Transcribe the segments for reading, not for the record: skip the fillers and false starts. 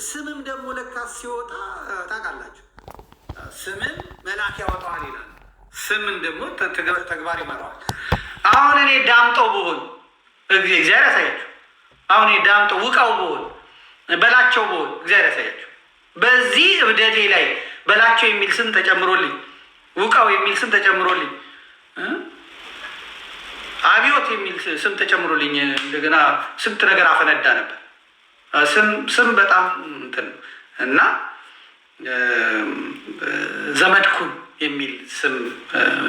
ስምም ደግሞ ለካ ሲወጣ ታውቃላችሁ፣ ስምን መልአክ ያወጣዋል ይላል። ስምን ደግሞ ተግባር ይመራዋል። አሁን እኔ ዳምጠው ብሆን እግዚአብሔር ያሳያችሁ። አሁን እኔ ዳምጠው ውቃው ብሆን በላቸው ብሆን እግዚአብሔር ያሳያችሁ። በዚህ እብደቴ ላይ በላቸው የሚል ስም ተጨምሮልኝ፣ ውቃው የሚል ስም ተጨምሮልኝ፣ አብዮት የሚል ስም ተጨምሮልኝ እንደገና ስንት ነገር አፈነዳ ነበር። ስም በጣም እንትን እና ዘመድኩን የሚል ስም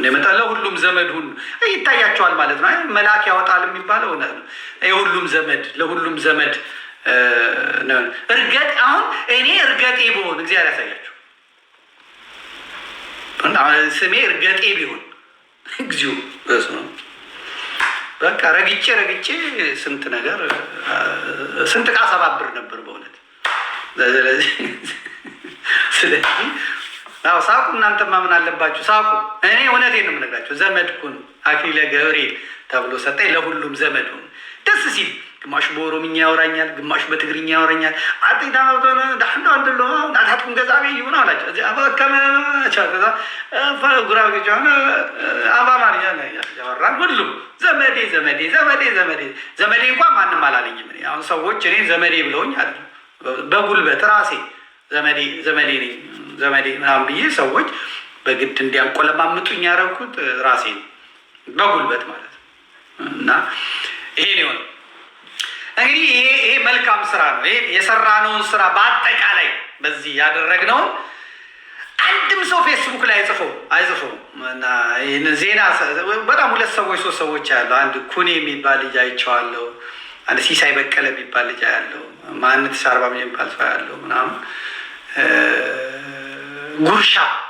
የመጣ ለሁሉም ዘመድሁን ይታያቸዋል ማለት ነው። መልአክ ያወጣል የሚባለው እውነት ነው። የሁሉም ዘመድ ለሁሉም ዘመድ እርገጥ። አሁን እኔ እርገጤ ብሆን እግዚአብሔር ያሳያቸው። ስሜ እርገጤ ቢሆን እግዚኦ ነው በቃ ረግጬ ስንት ነገር ስንት ዕቃ ሰባብር ነበር በእውነት። ስለዚህ ሳቁ፣ እናንተ ማመን አለባችሁ። ሳቁ። እኔ እውነቴን ነው የምነግራቸው። ዘመድኩን አክሊለ ገብርኤል ተብሎ ሰጠኝ። ለሁሉም ዘመድሁን ደስ ሲል ግማሹ በኦሮምኛ ያወራኛል፣ ግማሹ በትግርኛ ያወራኛል። አጣዳዳዳታቱን ገዛቤ ይሁን አላቸው። ጉራጌ አባማርኛ ያወራል። ሁሉም ዘመዴ ዘመዴ ዘመዴ ዘመዴ ዘመዴ እንኳን ማንም አላለኝም። አሁን ሰዎች እኔ ዘመዴ ብለውኝ አለ በጉልበት ራሴ ዘመዴ ዘመዴ ነኝ ዘመዴ ምናምን ብዬ ሰዎች በግድ እንዲያንቆለማምጡኝ ያደረኩት ራሴ በጉልበት ማለት ነው። እና ይሄ ሊሆን እንግዲህ ይሄ መልካም ስራ ነው። ይሄ የሰራነውን ስራ በአጠቃላይ በዚህ ያደረግነውን አንድም ሰው ፌስቡክ ላይ አይጽፈውም። እና ይህን ዜና በጣም 2 ሰዎች 3 ሰዎች ያለው አንድ ኩኔ የሚባል ልጅ አይቼዋለሁ። አንድ ሲሳይ በቀለ የሚባል ልጅ ያለው ማንነት ሻርባ የሚባል ሰው ያለው ምናምን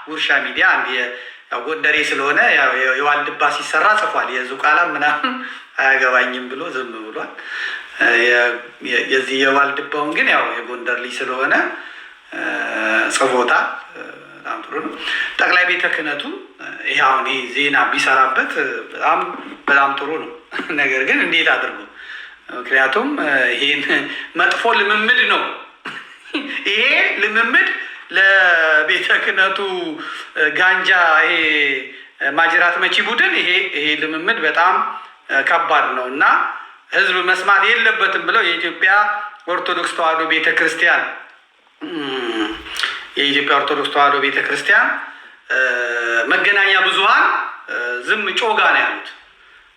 ጉርሻ ሚዲያ አንድ ጎንደሬ ስለሆነ የዋልድባ ሲሰራ ጽፏል። የዙቃላ ምናምን አያገባኝም ብሎ ዝም ብሏል። የዚህ የዋልድባውን ግን ያው የጎንደር ልጅ ስለሆነ ጽፎታል። በጣም ጥሩ ነው። ጠቅላይ ቤተ ክህነቱ ይሄ አሁን ይሄ ዜና ቢሰራበት በጣም ጥሩ ነው። ነገር ግን እንዴት አድርጎ ምክንያቱም ይሄን መጥፎ ልምምድ ነው። ይሄ ልምምድ ለቤተ ክህነቱ ጋንጃ ይሄ ማጅራት መቺ ቡድን ይሄ ልምምድ በጣም ከባድ ነው እና ህዝብ መስማት የለበትም ብለው የኢትዮጵያ ኦርቶዶክስ ተዋሕዶ ቤተክርስቲያን መገናኛ ብዙሃን ዝም ጮጋ ነው ያሉት።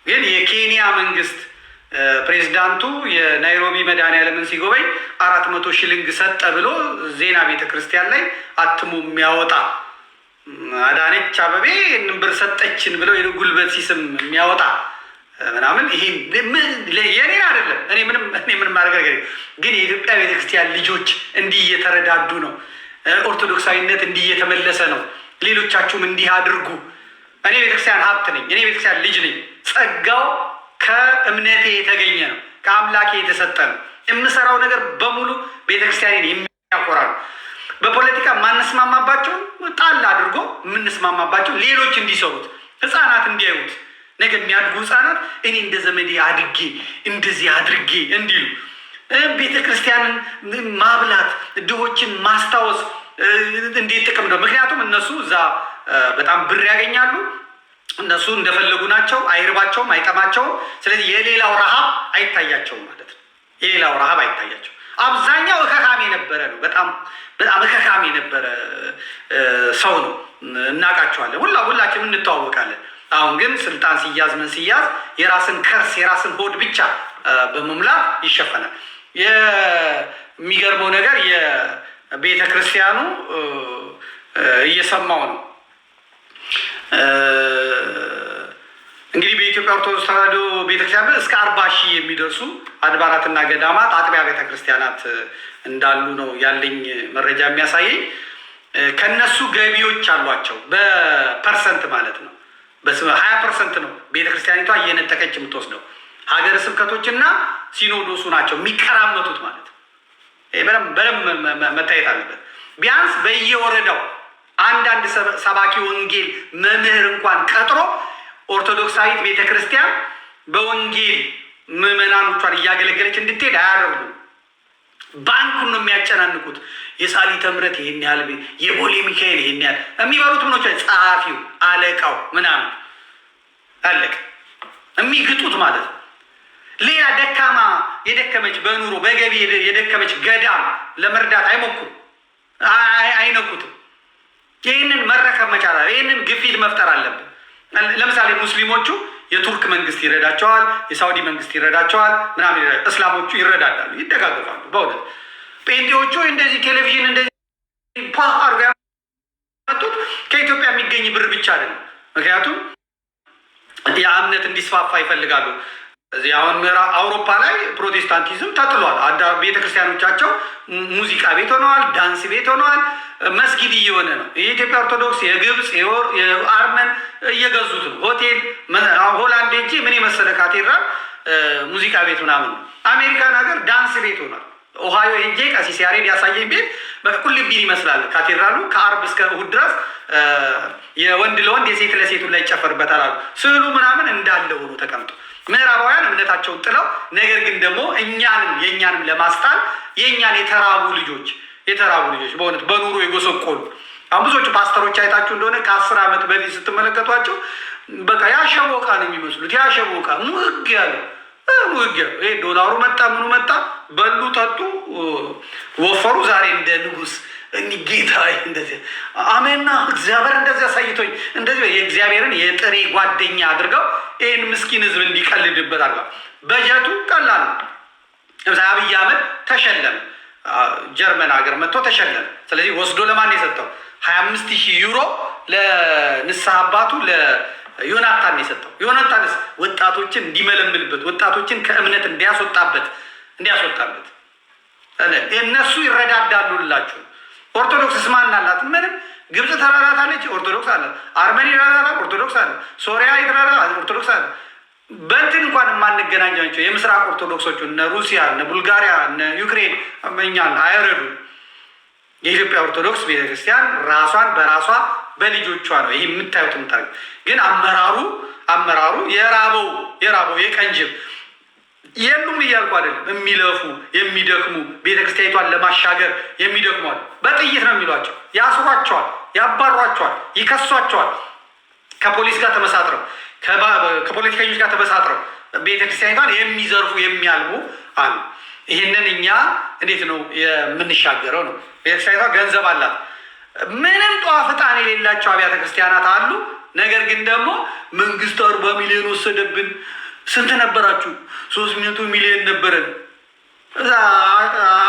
ግን የኬንያ መንግስት ፕሬዚዳንቱ የናይሮቢ መድኃኔዓለምን ሲጎበኝ 400 ሽልንግ ሰጠ ብሎ ዜና ቤተክርስቲያን ላይ አትሞ የሚያወጣ አዳነች አበቤ ብር ሰጠችን ብለው የጉልበት ሲስም የሚያወጣ ምናምን ይሄ የኔን አይደለም። እኔ ምንም ማድረግ ግን የኢትዮጵያ ቤተክርስቲያን ልጆች እንዲህ እየተረዳዱ ነው። ኦርቶዶክሳዊነት እንዲህ እየተመለሰ ነው። ሌሎቻችሁም እንዲህ አድርጉ። እኔ ቤተክርስቲያን ሀብት ነኝ። እኔ ቤተክርስቲያን ልጅ ነኝ። ጸጋው ከእምነቴ የተገኘ ነው። ከአምላኬ የተሰጠ ነው። የምሰራው ነገር በሙሉ ቤተክርስቲያንን የሚያኮራ ነው። በፖለቲካ ማንስማማባቸው ጣል አድርጎ የምንስማማባቸው ሌሎች እንዲሰሩት፣ ህፃናት እንዲያዩት፣ ነገ የሚያድጉ ህፃናት እኔ እንደ ዘመዴ አድጌ እንደዚህ አድርጌ እንዲሉ፣ ቤተክርስቲያንን ማብላት፣ ድሆችን ማስታወስ እንዴት ጥቅም ነው። ምክንያቱም እነሱ እዛ በጣም ብር ያገኛሉ። እነሱ እንደፈለጉ ናቸው። አይርባቸውም፣ አይጠማቸውም። ስለዚህ የሌላው ረሃብ አይታያቸውም ማለት ነው። የሌላው ረሃብ አይታያቸው። አብዛኛው እከካም የነበረ ነው። በጣም እከካም የነበረ ሰው ነው። እናውቃቸዋለን። ሁላችንም እንተዋወቃለን። አሁን ግን ስልጣን ሲያዝ ምን ሲያዝ የራስን ከርስ የራስን ሆድ ብቻ በመሙላት ይሸፈናል። የሚገርመው ነገር የቤተ ክርስቲያኑ እየሰማው ነው። እንግዲህ በኢትዮጵያ ኦርቶዶክስ ተዋሕዶ ቤተክርስቲያን እስከ 40,000 የሚደርሱ አድባራትና ገዳማት አጥቢያ ቤተክርስቲያናት እንዳሉ ነው ያለኝ መረጃ የሚያሳየኝ። ከነሱ ገቢዎች አሏቸው በፐርሰንት ማለት ነው። በ20% ነው ቤተክርስቲያኒቷ እየነጠቀች የምትወስደው። ሀገረ ስብከቶችና ሲኖዶሱ ናቸው የሚቀራመቱት ማለት ነው። በደንብ መታየት አለበት። ቢያንስ በየወረዳው አንዳንድ ሰባኪ ወንጌል መምህር እንኳን ቀጥሮ ኦርቶዶክሳዊት ቤተክርስቲያን በወንጌል ምዕመናኖቿን እያገለገለች እንድትሄድ አያደርጉም። ባንኩን ነው የሚያጨናንቁት። የሳሊተ ምሕረት ይሄን ያህል፣ የቦሌ ሚካኤል ይሄን ያህል የሚበሉት ምኖች ጸሐፊው፣ አለቃው ምናምን አለቅ የሚግጡት ማለት ነው። ሌላ ደካማ የደከመች በኑሮ በገቢ የደከመች ገዳም ለመርዳት አይሞክሩም፣ አይነኩትም። ይህንን መረከብ መቻል፣ ይህንን ግፊት መፍጠር አለብን። ለምሳሌ ሙስሊሞቹ የቱርክ መንግስት ይረዳቸዋል፣ የሳውዲ መንግስት ይረዳቸዋል፣ ምናምን እስላሞቹ ይረዳዳሉ፣ ይደጋገፋሉ። በእውነት ጴንጤዎቹ እንደዚህ ቴሌቪዥን እንደዚህ አርጋ ያመጡት ከኢትዮጵያ የሚገኝ ብር ብቻ አይደለም። ምክንያቱም ያ እምነት እንዲስፋፋ ይፈልጋሉ። እዚህ አሁን አውሮፓ ላይ ፕሮቴስታንቲዝም ተጥሏል። ቤተክርስቲያኖቻቸው ሙዚቃ ቤት ሆነዋል፣ ዳንስ ቤት ሆነዋል፣ መስጊድ እየሆነ ነው። የኢትዮጵያ ኦርቶዶክስ የግብፅ የአርመን እየገዙት ነው። ሆቴል ሆላንድ ሄጄ ምን የመሰለ ካቴድራል ሙዚቃ ቤት ምናምን ነው። አሜሪካን ሀገር ዳንስ ቤት ሆኗል። ኦሃዮ ሄጄ ቀሲስ ያሬድ ያሳየኝ ቤት ቁልቢን ይመስላል ካቴድራሉ። ከአርብ እስከ እሑድ ድረስ የወንድ ለወንድ የሴት ለሴቱ ላይ ይጨፈርበታል አሉ። ስዕሉ ምናምን እንዳለ ሆኖ ተቀምጦ ምዕራባውያን እምነታቸውን ጥለው ነገር ግን ደግሞ የእኛንም ለማስጣል የእኛን የተራቡ ልጆች በእውነት በኑሮ የጎሰቆሉ አሁን ብዙዎቹ ፓስተሮች አይታችሁ እንደሆነ ከ10 ዓመት በፊት ስትመለከቷቸው በቃ ያሸቦቃ ነው የሚመስሉት። ያሸቦቃ ሙህግ ያለ ይሄ ዶላሩ መጣ ምኑ መጣ፣ በሉ ጠጡ፣ ወፈሩ። ዛሬ እንደ ንጉስ ጌታ እንደዚህ አሜንና እግዚአብሔር እንደዚህ አሳይቶኝ እንደዚህ የእግዚአብሔርን የጥሬ ጓደኛ አድርገው ይህን ምስኪን ህዝብ እንዲቀልድበት አድርገው። በጀቱ ቀላል ነው። ለምሳሌ አብይ አህመድ ተሸለም፣ ጀርመን ሀገር መጥቶ ተሸለም። ስለዚህ ወስዶ ለማን የሰጠው 25,000 ዩሮ ለንስሐ አባቱ ለዮናታን የሰጠው። ዮናታንስ ወጣቶችን እንዲመለምልበት ወጣቶችን ከእምነት እንዲያስወጣበት እነሱ ይረዳዳሉ ላችሁ። ኦርቶዶክስ ማን አላት? ምንም። ግብፅ ተራራታለች፣ ኦርቶዶክስ አለ። አርመኒ ተራራታ፣ ኦርቶዶክስ አለ። ሶሪያ የተራራ ኦርቶዶክስ አለ። በእንትን እንኳን የማንገናኛቸው የምስራቅ ኦርቶዶክሶቹ እነ ሩሲያ፣ እነ ቡልጋሪያ፣ እነ ዩክሬን እኛን አይረዱ። የኢትዮጵያ ኦርቶዶክስ ቤተክርስቲያን ራሷን በራሷ በልጆቿ ነው ይህ የምታዩት የምታዩት። ግን አመራሩ የራበው የቀንጅብ የሉም እያልኩ አይደለም። የሚለፉ የሚደክሙ ቤተክርስቲያኒቷን ለማሻገር የሚደክሙ አሉ። በጥይት ነው የሚሏቸው፣ ያስሯቸዋል፣ ያባሯቸዋል፣ ይከሷቸዋል። ከፖሊስ ጋር ተመሳጥረው ከፖለቲከኞች ጋር ተመሳጥረው ቤተክርስቲያኒቷን የሚዘርፉ የሚያልሙ አሉ። ይህንን እኛ እንዴት ነው የምንሻገረው? ነው ቤተክርስቲያኒቷ ገንዘብ አላት። ምንም ጧፍ ዕጣን የሌላቸው አብያተ ክርስቲያናት አሉ። ነገር ግን ደግሞ መንግስት 40 ሚሊዮን ወሰደብን። ስንት ነበራችሁ? 300 ሚሊዮን ነበረን። እዛ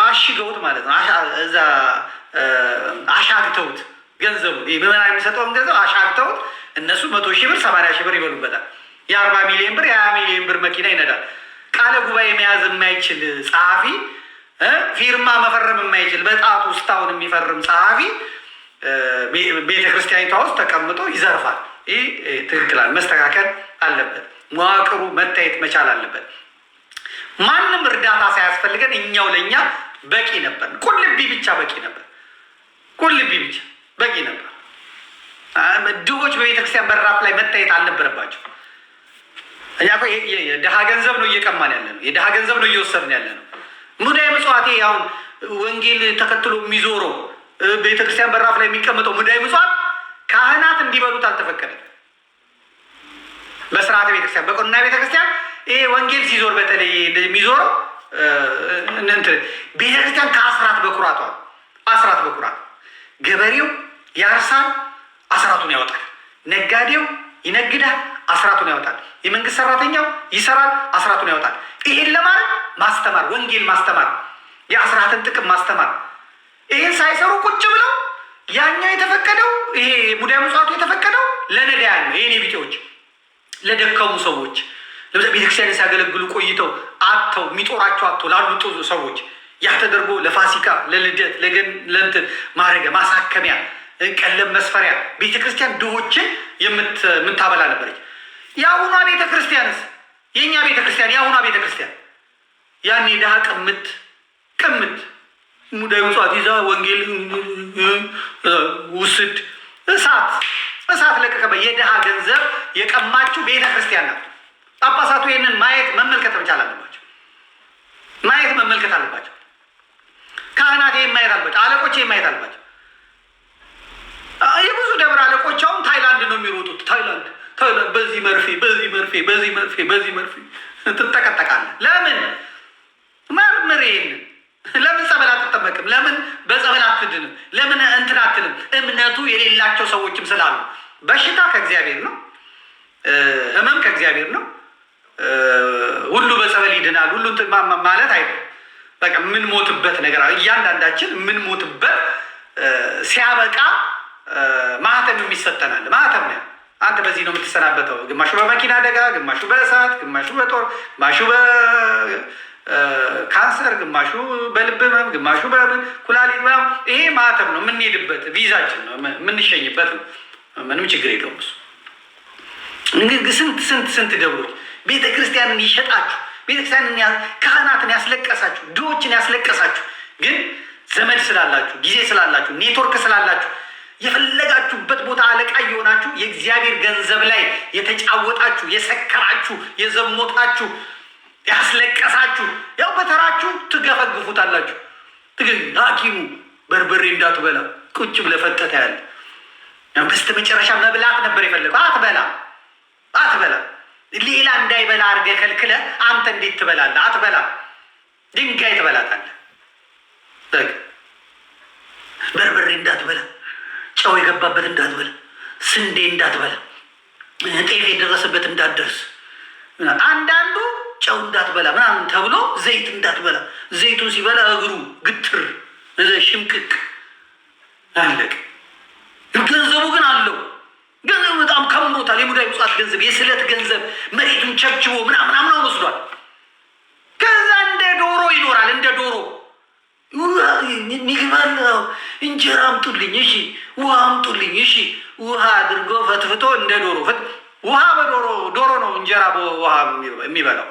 አሽገውት ማለት ነው። እዛ አሻግተውት ገንዘቡ ምዕመና የሚሰጠውን ገንዘብ አሻግተውት እነሱ 100,000 ብር 80,000 ብር ይበሉበታል። የ40 ሚሊዮን ብር የ20 ሚሊዮን ብር መኪና ይነዳል። ቃለ ጉባኤ መያዝ የማይችል ጸሐፊ፣ ፊርማ መፈረም የማይችል በጣቱ ውስጣውን የሚፈርም ጸሐፊ ቤተክርስቲያኒቷ ውስጥ ተቀምጦ ይዘርፋል። ይህ ትክክል መስተካከል አለበት። መዋቅሩ መታየት መቻል አለበት። ማንም እርዳታ ሳያስፈልገን እኛው ለእኛ በቂ ነበር። ቁልቢ ብቻ በቂ ነበር። ቁልቢ ብቻ በቂ ነበር። ድሆች በቤተክርስቲያን በራፍ ላይ መታየት አልነበረባቸው። እኛ የድሃ ገንዘብ ነው እየቀማን ያለ ነው። የድሃ ገንዘብ ነው እየወሰድን ያለ ነው። ሙዳየ ምጽዋት አሁን ወንጌል ተከትሎ የሚዞረው ቤተክርስቲያን በራፍ ላይ የሚቀመጠው ሙዳየ ምጽዋት ካህናት እንዲበሉት አልተፈቀደም። በስርዓተ ቤተክርስቲያን በቀኖና ቤተክርስቲያን ይሄ ወንጌል ሲዞር በተለይ የሚዞረው ቤተክርስቲያን ከአስራት በኩራት ገበሬው ያርሳል፣ አስራቱን ያወጣል። ነጋዴው ይነግዳል፣ አስራቱን ያወጣል። የመንግስት ሰራተኛው ይሰራል፣ አስራቱን ያወጣል። ይሄን ለማለት ማስተማር፣ ወንጌል ማስተማር፣ የአስራትን ጥቅም ማስተማር። ይሄን ሳይሰሩ ቁጭ ብለው ያኛው የተፈቀደው ይሄ ሙዳየ ምጽዋቱ የተፈቀደው ለነዳያን ነው። የኔ ቢጤዎች ለደከሙ ሰዎች ለምሳሌ ቤተክርስቲያን ሲያገለግሉ ቆይተው አጥተው የሚጦራቸው አጥተው ላሉ ሰዎች ያ ተደርጎ ለፋሲካ፣ ለልደት፣ ለእንትን ማድረጊያ ማሳከሚያ፣ ቀለም መስፈሪያ ቤተክርስቲያን ድሆችን የምታበላ ነበረች። የአሁኗ ቤተክርስቲያንስ የእኛ ቤተክርስቲያን የአሁኗ ቤተክርስቲያን ያኔ ድሃ ቅምት ሙዳየ ምጽዋት ይዛ ወንጌል ውስድ እሳት ለቀቀበ። የድሃ ገንዘብ የቀማችው ቤተክርስቲያን ናት። ጳጳሳቱ ይህንን ማየት መመልከት መቻል አለባቸው። ማየት አለባቸው። አለቆቼ ማየት አለባቸው። የብዙ ደብረ አለቆች አሁን ታይላንድ ነው የሚሮጡት። ታይላንድ በዚህ መርፌ ትጠቀጠቃለህ። ለምን መርምር? ይሄንን ለምን ጸበል አትጠመቅም? ለምን በጸበል አትድንም? ለምን እንትን አትልም? እምነቱ የሌላቸው ሰዎችም ስላሉ በሽታ ከእግዚአብሔር ነው፣ ህመም ከእግዚአብሔር ነው። ሁሉ በጸበል ይድናል ሁሉ ማለት አይደለም። በቃ የምንሞትበት ነገር እያንዳንዳችን የምንሞትበት ሲያበቃ ማህተም የሚሰጠናል። ማህተም ነው። አንተ በዚህ ነው የምትሰናበተው። ግማሹ በመኪና አደጋ፣ ግማሹ በእሳት፣ ግማሹ በጦር፣ ግማሹ በካንሰር፣ ግማሹ በልብ ህመም፣ ግማሹ በኩላሊት ህመም። ይሄ ማህተም ነው የምንሄድበት፣ ቪዛችን ነው የምንሸኝበት ነው። ምንም ችግር የለውም እሱ። እንግዲህ ስንት ደብሮች ቤተ ክርስቲያንን ይሸጣችሁ፣ ቤተክርስቲያንን ካህናትን ያስለቀሳችሁ፣ ድሆችን ያስለቀሳችሁ፣ ግን ዘመድ ስላላችሁ፣ ጊዜ ስላላችሁ፣ ኔትወርክ ስላላችሁ የፈለጋችሁበት ቦታ አለቃ እየሆናችሁ የእግዚአብሔር ገንዘብ ላይ የተጫወጣችሁ፣ የሰከራችሁ፣ የዘሞታችሁ፣ ያስለቀሳችሁ ያው በተራችሁ ትገፈግፉታላችሁ። ሐኪሙ በርበሬ እንዳትበላ ቁጭ ብለህ ፈተታ ያለ በስተ መጨረሻ መብላት ነበር የፈለገው። አትበላ ሌላ እንዳይበላ አድርገህ ከልክለህ አንተ እንዴት ትበላለህ? አትበላ። ድንጋይ ትበላታለህ። በርበሬ እንዳትበላ፣ ጨው የገባበት እንዳትበላ፣ ስንዴ እንዳትበላ፣ ጤፍ የደረሰበት እንዳትደርስ፣ አንዳንዱ ጨው እንዳትበላ ምናምን ተብሎ ዘይት እንዳትበላ፣ ዘይቱን ሲበላ እግሩ ግትር ሽምቅቅ አለቅ። ገንዘቡ ግን አለው። ገንዘቡ በጣም ከምሮታል። የሙዳይ ምጽዋት ገንዘብ፣ የስለት ገንዘብ መሬቱን ቸብችቦ ምናምን ወስዷል። ከዛ እንደ ዶሮ ይኖራል። እንደ ዶሮ ሚግባል እንጀራ አምጡልኝ፣ እሺ፣ ውሃ አምጡልኝ፣ እሺ፣ ውሃ አድርጎ ፈትፍቶ እንደ ዶሮ ውሃ ዶሮ ነው እንጀራ በውሃ የሚበላው።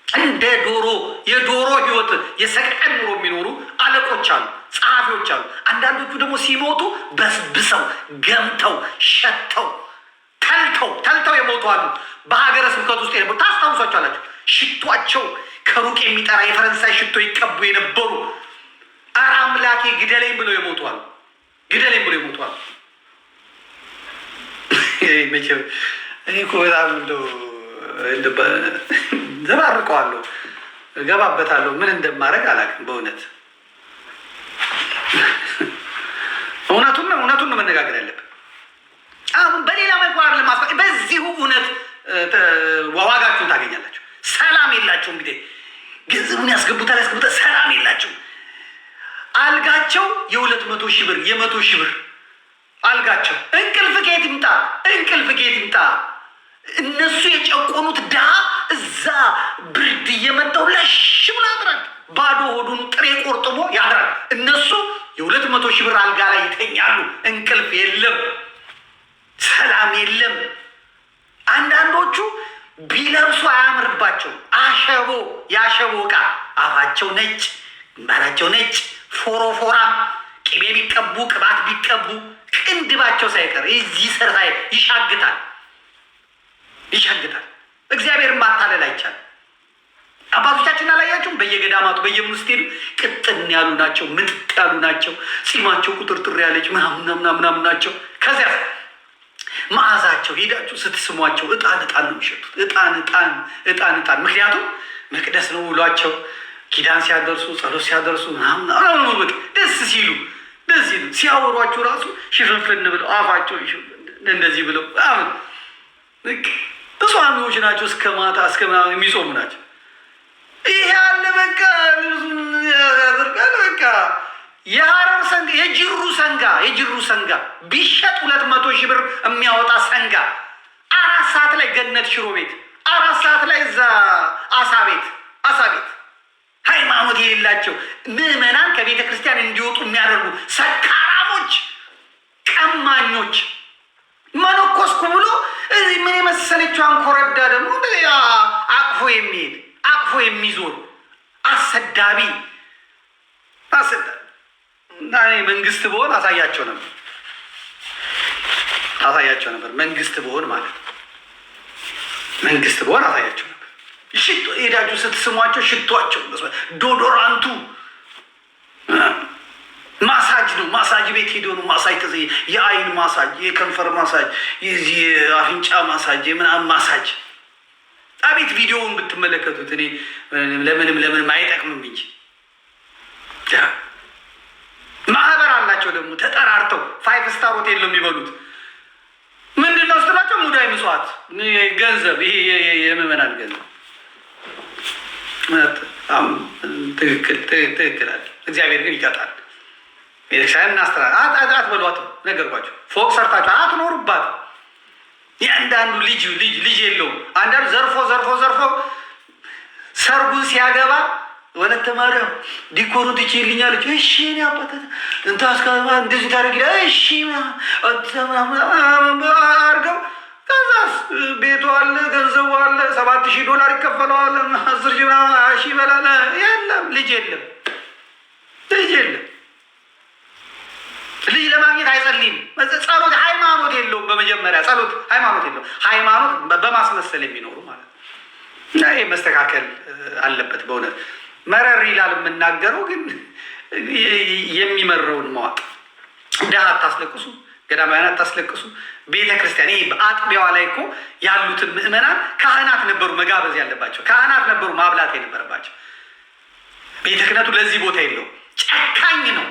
እንደ ዶሮ የዶሮ ህይወት የሰቀቀን ኑሮ የሚኖሩ አለቆች አሉ፣ ጸሐፊዎች አሉ። አንዳንዶቹ ደግሞ ሲሞቱ በስብሰው ገምተው ሸተው ተልተው የሞቱ አሉ። በሀገረ ስብከት ውስጥ የነበሩ ታስታውሷቸዋላችሁ። ሽቷቸው ከሩቅ የሚጠራ የፈረንሳይ ሽቶ ይቀቡ የነበሩ ኧረ አምላኬ ግደለኝ ብለው የሞቱ አሉ። እኔ እኮ በጣም ዘባርቀዋለሁ፣ እገባበታለሁ። ምን እንደማደርግ አላውቅም በእውነት። እውነቱን ነው መነጋገር ያለብን። አሁን በሌላ መልኩ አይደለም በዚሁ እውነት ዋጋችሁን ታገኛላችሁ። ሰላም የላችሁም። እንግዲህ ገንዘቡን ያስገቡታል፣ ሰላም የላችሁም። አልጋቸው የ200 ሺህ ብር የ100 ሺህ ብር አልጋቸው። እንቅልፍ ከየት ይምጣ? እነሱ የጨቆኑት ድሃ እዛ ብርድ እየመጣው ለሽ ብሎ ያድራል። ባዶ ሆዱን ጥሬ ቆርጥሞ ያድራል። እነሱ የ200 ሺህ ብር አልጋ ላይ ይተኛሉ። እንቅልፍ የለም፣ ሰላም የለም። አንዳንዶቹ ቢለብሱ አያምርባቸው። የአሸቦ ዕቃ አፋቸው ነጭ፣ ግንባራቸው ነጭ፣ ፎሮፎራም ቅቤ ቢቀቡ ቅባት ቢቀቡ ቅንድባቸው ሳይቀር እዚህ ስር ይሻግታል። እግዚአብሔርን ማታለል አይቻልም። አባቶቻችን አላያቸውም? በየገዳማቱ በየምኑ ስትሄዱ ቅጥን ያሉ ናቸው፣ ምጥጥ ያሉ ናቸው። ጺማቸው ቁጥርጥር ያለች ምናምን ናቸው። ከዚያ መዓዛቸው ሄዳችሁ ስትስሟቸው እጣን ነው የሚሸጡት። እጣን ምክንያቱም መቅደስ ነው ውሏቸው። ኪዳን ሲያደርሱ ጸሎት ሲያደርሱ ምናምን ደስ ሲሉ ሲያወሯቸው ራሱ ሽፍንፍን ብለው አፋቸው እንደዚህ ብለው ተስዋሚዎች ናቸው። እስከ ማታ እስከ ምናምን የሚጾሙ ናቸው። ይሄ ያለ በቃ ያደርጋል። በቃ የሐረር ሰንጋ የጅሩ ሰንጋ ቢሸጥ 200 ሺህ ብር የሚያወጣ ሰንጋ 4 ሰዓት ላይ ገነት ሽሮ ቤት፣ 4 ሰዓት ላይ እዛ አሳ ቤት ሃይማኖት የሌላቸው ምዕመናን ከቤተ ክርስቲያን እንዲወጡ የሚያደርጉ ሰካራሞች፣ ቀማኞች መነኮስኩ ብሎ እዚህ ምን የመሰለችዋን ኮረዳ ደግሞ አቅፎ የሚዞር አሰዳቢ እና እኔ መንግስት ብሆን አሳያቸው ነበር። መንግስት ብሆን አሳያቸው ነበር። ሄዳችሁ ስትስሟቸው ሽቷቸው ዶዶራንቱ ማሳጅ ነው። ማሳጅ ቤት ሄዶ ነው ማሳጅ የአይን ማሳጅ፣ የከንፈር ማሳጅ፣ የዚህ አፍንጫ ማሳጅ፣ የምናምን ማሳጅ። አቤት ቪዲዮውን ብትመለከቱት እኔ ለምንም አይጠቅምም እንጂ ማህበር አላቸው ደግሞ ተጠራርተው 5 ስታር ሆቴል ነው የሚበሉት። ምንድን ነው ስትላቸው ሙዳይ ምጽዋት ገንዘብ፣ ይሄ የምዕመናን ገንዘብ። ትክክል አለ። እግዚአብሔር ግን ይቀጣል። ቤተክርስቲያን እናስተራ አትበሏትም። ነገርኳቸው። ፎቅ ሰርታችሁ አትኖሩባት። የአንዳንዱ ልጅ የለውም። አንዳንዱ ዘርፎ ሰርጉን ሲያገባ ወለተ ማርያም ዲኮሩ ትችልኛለች። እሺ እኔ አባተ እንታስካባ እንደዚህ ታደርጊ እሺ አርገው ከዛስ ቤቱ አለ፣ ገንዘቡ አለ፣ $7,000 ይከፈለዋል፣ 10,000 ይበላል። የለም ልጅ የለም። ልጅ ለማግኘት አይጸልይም። ጸሎት ሃይማኖት የለውም። በመጀመሪያ ጸሎት ሃይማኖት የለውም። ሃይማኖት በማስመሰል የሚኖሩ ማለት ነው። እና ይህ መስተካከል አለበት። በእውነት መረር ይላል የምናገረው፣ ግን የሚመረውን ማወቅ። ድሀ አታስለቅሱ፣ ገዳማውያን አታስለቅሱ። ቤተ ክርስቲያን ይህ በአጥቢያዋ ላይ እኮ ያሉትን ምዕመናን ካህናት ነበሩ መጋበዝ ያለባቸው፣ ካህናት ነበሩ ማብላት የነበረባቸው። ቤተ ክህነቱ ለዚህ ቦታ የለውም። ጨካኝ ነው።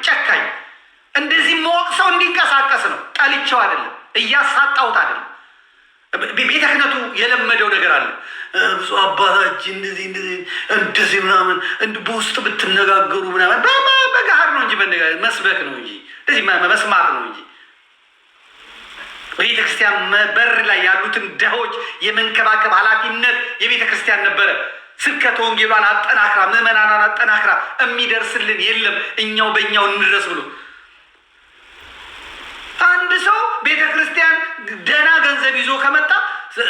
ጨካኝ እንደዚህ መወቅ ሰው እንዲንቀሳቀስ ነው። ጠልቼው አይደለም፣ እያሳጣሁት አይደለም። ቤተ ክህነቱ የለመደው ነገር አለ። ብፁዕ አባታችን እንደዚህ ምናምን በውስጥ ብትነጋገሩ ምናምን በገሃድ ነው እንጂ መስበክ ነው እንጂ እንደዚህ መስማት ነው እንጂ በቤተ ክርስቲያን በር ላይ ያሉትን ድሆች የመንከባከብ ኃላፊነት የቤተ ክርስቲያን ነበረ። ስብከተ ወንጌሏን አጠናክራ ምዕመናኗን አጠናክራ የሚደርስልን የለም፣ እኛው በእኛው እንድረስ ብሎ አንድ ሰው ቤተ ክርስቲያን ደህና ገንዘብ ይዞ ከመጣ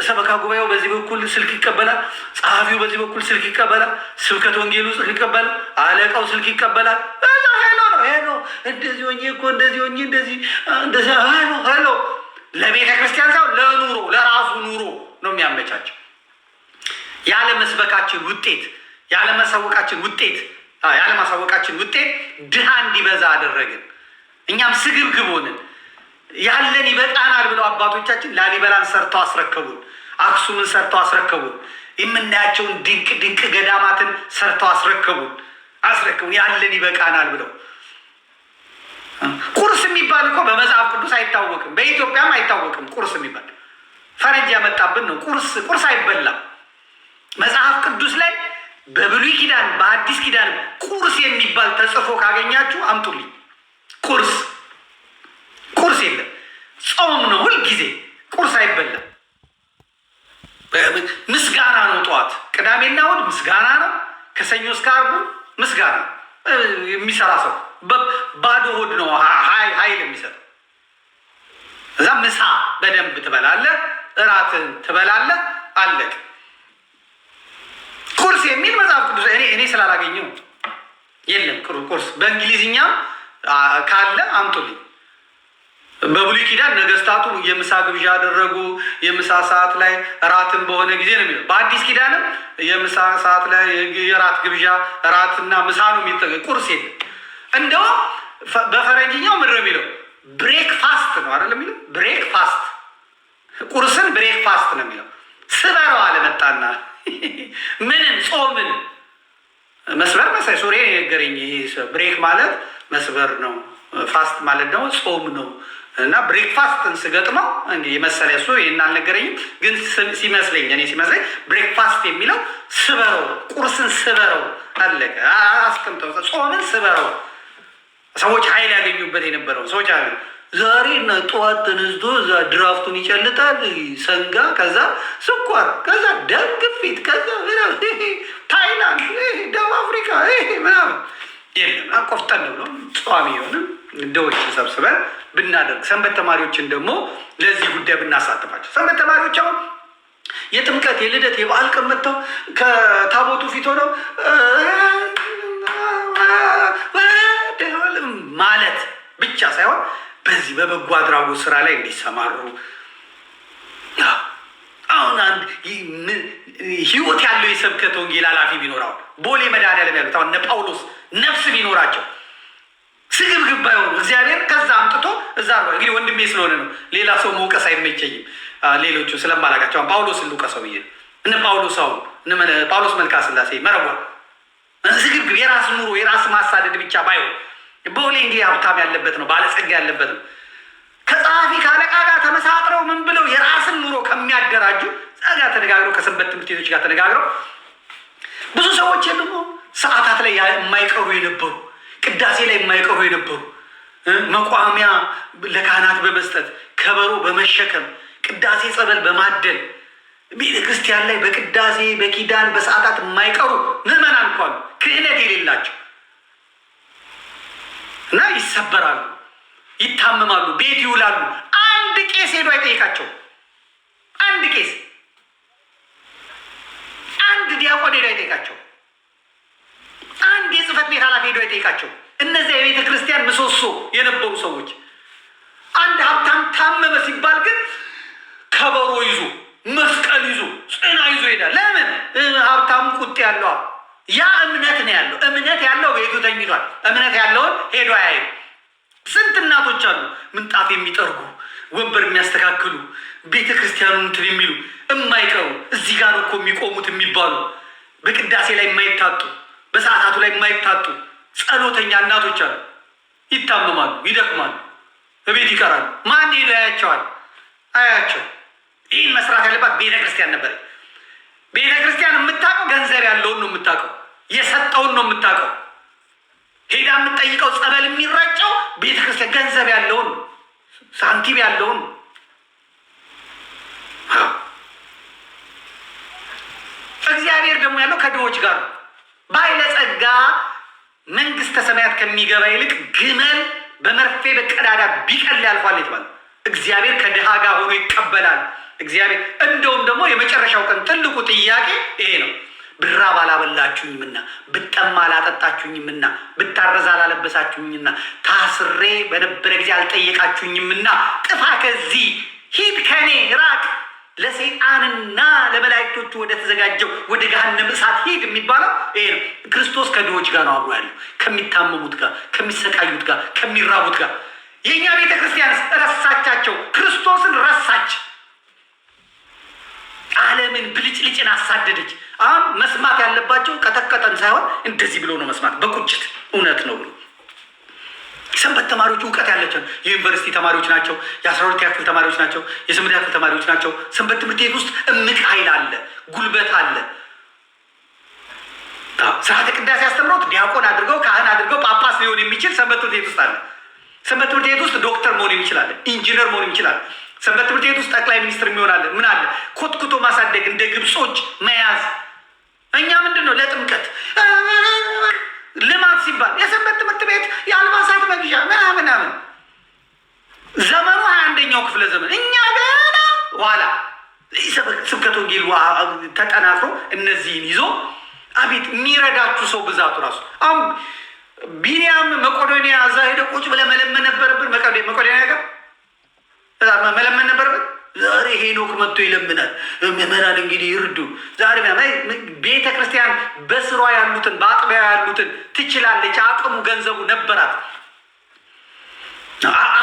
ሰበካ ጉባኤው በዚህ በኩል ስልክ ይቀበላል፣ ጸሐፊው በዚህ በኩል ስልክ ይቀበላል፣ ስብከተ ወንጌሉ ስልክ ይቀበላል፣ አለቃው ስልክ ይቀበላል። ሄሎ እንደዚህ ሆኜ እኮ እንደዚህ ሆኜ እንደዚህ ሄሎ ለቤተ ክርስቲያን ሰው ለኑሮ ለራሱ ኑሮ ነው የሚያመቻቸው። ያለመስበካችን ውጤት ያለማሳወቃችን ውጤት ድሃ እንዲበዛ አደረግን። እኛም ስግብግብ ሆንን። ያለን ይበቃናል ብለው አባቶቻችን ላሊበላን ሰርተው አስረከቡን፣ አክሱምን ሰርተው አስረከቡን፣ የምናያቸውን ድንቅ ገዳማትን ሰርተው አስረከቡን። ያለን ይበቃናል ብለው። ቁርስ የሚባል እኮ በመጽሐፍ ቅዱስ አይታወቅም፣ በኢትዮጵያም አይታወቅም። ቁርስ የሚባል ፈረንጅ ያመጣብን ነው። ቁርስ አይበላም። መጽሐፍ ቅዱስ ላይ በብሉይ ኪዳን በአዲስ ኪዳን ቁርስ የሚባል ተጽፎ ካገኛችሁ አምጡልኝ። ቁርስ የለም። ጾም ነው። ሁልጊዜ ቁርስ አይበላም። ምስጋና ነው። ጠዋት ቅዳሜና እሑድ ምስጋና ነው። ከሰኞ እስከ ዓርብ ምስጋና ነው። የሚሰራ ሰው ባዶ ሆድ ነው ኃይል የሚሰጠው። እዛ ምሳ በደንብ ትበላለህ፣ እራትን ትበላለህ፣ አለቅ። ቁርስ የሚል መጽሐፍ ቅዱስ እኔ ስላላገኘው የለም። ቁርስ በእንግሊዝኛም ካለ አምጡልኝ። በብሉይ ኪዳን ነገስታቱ የምሳ ግብዣ አደረጉ። የምሳ ሰዓት ላይ እራትን በሆነ ጊዜ ነው የሚለው። በአዲስ ኪዳንም የምሳ ሰዓት ላይ የራት ግብዣ እራትና ምሳ ነው የሚጠቀም። ቁርስ የለም። እንደውም በፈረንጅኛው ምድር የሚለው ብሬክፋስት ነው አይደል የሚለው። ብሬክፋስት ቁርስን ብሬክፋስት ነው የሚለው። ስበረው አለመጣና ምንን ጾምን መስበር መሳይ ሶሪ የነገረኝ። ብሬክ ማለት መስበር ነው፣ ፋስት ማለት ደግሞ ጾም ነው። እና ብሬክፋስትን ስገጥመው እንዲህ የመሰለ እሱ ይህን አልነገረኝም፣ ግን ሲመስለኝ ብሬክፋስት የሚለው ስበረው፣ ቁርስን ስበረው አለቀ። አስቀምጠው ጾምን ስበረው። ሰዎች ኃይል ያገኙበት የነበረው ሰዎች አለ። ዛሬ እና ጠዋት ተነስቶ እዛ ድራፍቱን ይጨልጣል ሰንጋ፣ ከዛ ስኳር፣ ከዛ ደም ግፊት፣ ከዛ ታይላንድ፣ ደቡብ አፍሪካ ምናምን የለም። ቆፍጠን ብሎ ጿሚ የሆንም ደዎች ሰብስበን ብናደርግ፣ ሰንበት ተማሪዎችን ደግሞ ለዚህ ጉዳይ ብናሳትፋቸው። ሰንበት ተማሪዎች አሁን የጥምቀት የልደት የበዓል ቀን መጥተው ከታቦቱ ፊት ሆነው ማለት ብቻ ሳይሆን በዚህ በበጎ አድራጎት ስራ ላይ እንዲሰማሩ። አሁን አንድ ህይወት ያለው የስብከተ ወንጌል ኃላፊ ቢኖር አሁን ቦሌ መድኃኔዓለም ያሉት አሁን እነ ጳውሎስ ነፍስ ቢኖራቸው ስግብግብ ባይሆኑ እግዚአብሔር ከዛ አምጥቶ እዛ ነው። እንግዲህ ወንድሜ ስለሆነ ነው፣ ሌላ ሰው መውቀስ አይመቸኝም። ሌሎቹ ስለማላቃቸው ጳውሎስን ልውቀሰው ብዬ እነ ጳውሎስ አሁን ጳውሎስ መልካ ስላሴ መረዋ ስግብግብ የራስ ኑሮ የራስ ማሳደድ ብቻ ባይሆን በሁሌ እንግዲህ ሀብታም ያለበት ነው፣ ባለጸጋ ያለበት ነው። ከጸሐፊ ከአለቃ ጋር ተመሳጥረው ምን ብለው የራስን ኑሮ ከሚያደራጁ ጸጋ ተነጋግረው ከሰንበት ትምህርት ቤቶች ጋር ተነጋግረው ብዙ ሰዎች የሉም ሰዓታት ላይ የማይቀሩ የነበሩ ቅዳሴ ላይ የማይቀሩ የነበሩ መቋሚያ ለካህናት በመስጠት ከበሮ በመሸከም ቅዳሴ ጸበል በማደል ቤተ ክርስቲያን ላይ በቅዳሴ በኪዳን በሰዓታት የማይቀሩ ምዕመናን እንኳን ክህነት የሌላቸው እና ይሰበራሉ፣ ይታመማሉ፣ ቤት ይውላሉ። አንድ ቄስ ሄዶ አይጠይቃቸው። አንድ ቄስ አንድ ዲያቆን ሄዶ አይጠይቃቸው። አንድ የጽህፈት ቤት ኃላፊ ሄዶ አይጠይቃቸው። እነዚያ የቤተ ክርስቲያን ምሰሶ የነበሩ ሰዎች አንድ ሀብታም ታመመ ሲባል ግን ከበሮ ይዞ መስቀል ይዞ ጽና ይዞ ይሄዳል። ለምን? ሀብታሙ ቁጥ ያለው ያ እምነት ነው ያለው። እምነት ያለው ቤቱ ተኝቷል። እምነት ያለውን ሄዶ አያይም። ስንት እናቶች አሉ ምንጣፍ የሚጠርጉ ወንበር የሚያስተካክሉ ቤተ ክርስቲያኑን እንትን የሚሉ የማይቀሩ እዚህ ጋር እኮ የሚቆሙት የሚባሉ በቅዳሴ ላይ የማይታጡ በሰዓታቱ ላይ የማይታጡ ጸሎተኛ እናቶች አሉ። ይታመማሉ፣ ይደክማሉ፣ በቤት ይቀራሉ። ማን ሄዶ ያያቸዋል? አያቸው። ይህን መስራት ያለባት ቤተ ክርስቲያን ነበር። ቤተ ክርስቲያን የምታውቀው ገንዘብ ያለውን ነው የምታውቀው፣ የሰጠውን ነው የምታውቀው። ሄዳ የምትጠይቀው ጸበል የሚረጨው ቤተ ክርስቲያን ገንዘብ ያለውን ሳንቲም ያለውን። እግዚአብሔር ደግሞ ያለው ከድሆች ጋር ነው። ባለጸጋ መንግስተ ሰማያት ከሚገባ ይልቅ ግመል በመርፌ በቀዳዳ ቢቀል ያልፋል የተባለ እግዚአብሔር ከድሃ ጋር ሆኖ ይቀበላል። እግዚአብሔር እንደውም ደግሞ የመጨረሻው ቀን ትልቁ ጥያቄ ይሄ ነው። ብራብ አላበላችሁኝምና፣ ብጠማ አላጠጣችሁኝምና፣ ብታረዝ አላለበሳችሁኝና፣ ታስሬ በነበረ ጊዜ አልጠየቃችሁኝምና፣ ጥፋ ከዚህ ሂድ፣ ከኔ ራቅ፣ ለሰይጣንና ለመላእክቶቹ ወደ ተዘጋጀው ወደ ገሃነመ እሳት ሂድ የሚባለው ይሄ ነው። ክርስቶስ ከድሆች ጋር ነው አብሮ ያለው፣ ከሚታመሙት ጋር፣ ከሚሰቃዩት ጋር፣ ከሚራቡት ጋር። የእኛ ቤተ ክርስቲያንስ ረሳቻቸው፣ ክርስቶስን ረሳች። ዓለምን ብልጭልጭን አሳደደች። አሁን መስማት ያለባቸው ቀጠቀጠን ሳይሆን እንደዚህ ብሎ ነው መስማት፣ በቁጭት እውነት ነው ብሎ። ሰንበት ተማሪዎች እውቀት ያላቸው የዩኒቨርሲቲ ተማሪዎች ናቸው፣ የ12ኛ ክፍል ተማሪዎች ናቸው፣ የ8ኛ ክፍል ተማሪዎች ናቸው። ሰንበት ትምህርት ቤት ውስጥ እምቅ ኃይል አለ፣ ጉልበት አለ። ስርዓተ ቅዳሴ ያስተምረውት ዲያቆን አድርገው ካህን አድርገው ጳጳስ ሊሆን የሚችል ሰንበት ትምህርት ቤት ውስጥ አለ። ሰንበት ትምህርት ቤት ውስጥ ዶክተር መሆን የሚችላል፣ ኢንጂነር መሆን ይችላል። ሰንበት ትምህርት ቤት ውስጥ ጠቅላይ ሚኒስትር የሚሆናለን። ምን አለ ኮትኩቶ ማሳደግ፣ እንደ ግብጾች መያዝ። እኛ ምንድን ነው ለጥምቀት ልማት ሲባል የሰንበት ትምህርት ቤት የአልባሳት መግዣ ምናምን ዘመኑ 21ኛው ክፍለ ዘመን። እኛ ገና ኋላ ስብከተ ወንጌል ተጠናክሮ እነዚህን ይዞ አቤት የሚረዳችሁ ሰው ብዛቱ ራሱ። አሁን ቢኒያም መቄዶንያ እዛ ሄደ ቁጭ ብለህ መለመን ነበረብን። መቄዶንያ ጋር መለመን ነበረብን። ዛሬ ሄኖክ መጥቶ ይለምናል። ምዕመናን እንግዲህ ይርዱ። ዛሬ ቤተ ክርስቲያን በስሯ ያሉትን በአጥቢያ ያሉትን ትችላለች። አቅሙ ገንዘቡ ነበራት።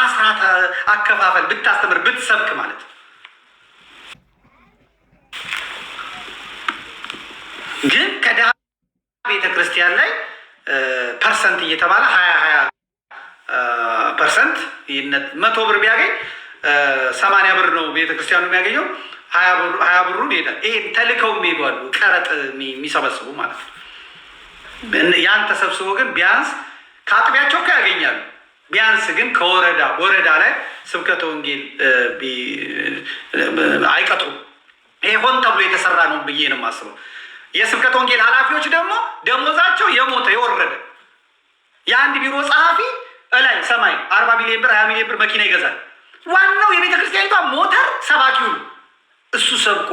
አስራት አከፋፈል ብታስተምር ብትሰብክ ማለት ግን ከድሃ ቤተ ክርስቲያን ላይ ፐርሰንት እየተባለ 20% 100 ብር ቢያገኝ 80 ብር ነው ቤተክርስቲያኑ የሚያገኘው። 20 ብሩን ይሄዳል። ይሄ ተልከው የሚሄዱ ቀረጥ የሚሰበስቡ ማለት ነው። ያን ተሰብስቦ ግን ቢያንስ ከአጥቢያቸው ያገኛሉ። ቢያንስ ግን ወረዳ ላይ ስብከተ ወንጌል አይቀጥሩም። ይሄ ሆን ተብሎ የተሰራ ነው ብዬ ነው የማስበው። የስብከተ ወንጌል ኃላፊዎች ደግሞ ደሞዛቸው የሞተ የወረደ የአንድ ቢሮ ጸሐፊ እላይ ሰማይ 40 ሚሊዮን ብር 20 ሚሊዮን ብር መኪና ይገዛል። ዋናው የቤተ ክርስቲያኒቷ ሞተር ሰባኪው ነው። እሱ ሰብኮ